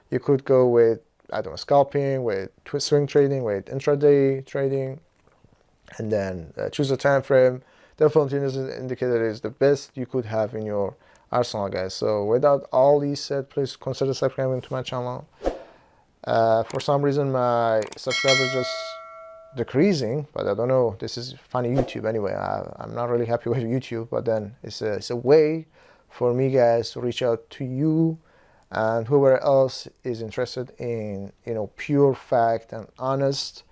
you could go with, I don't know, scalping, with swing trading, with intraday trading. and then choose a time frame. Definitely this indicator is the best you could have in your arsenal, guys. So without all these said, please consider subscribing to my channel. For some reason my subscribers just decreasing, but I don't know, this is funny YouTube anyway. I'm not really happy with YouTube, but then it's a way for me, guys, to reach out to you and whoever else is interested in, you know, pure fact and honest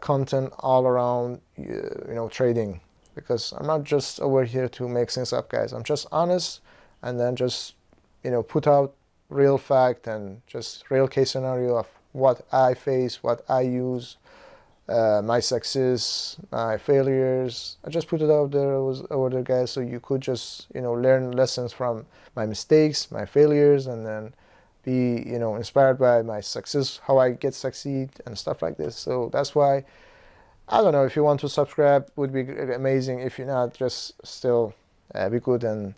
content all around, you know, trading. Because I'm not just over here to make things up, guys. I'm just honest, and then just, you know, put out real fact and just real case scenario of what I face, what I use, my success, my failures. I just put it out there over there, guys, so you could just, you know, learn lessons from my mistakes, my failures, and then be, you know, inspired by my success, how I get succeed and stuff like this. So that's why, I don't know, if you want to subscribe, would be amazing. If you're not, just still be good, and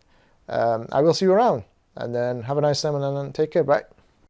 I will see you around. And then have a nice time, and then take care. Bye.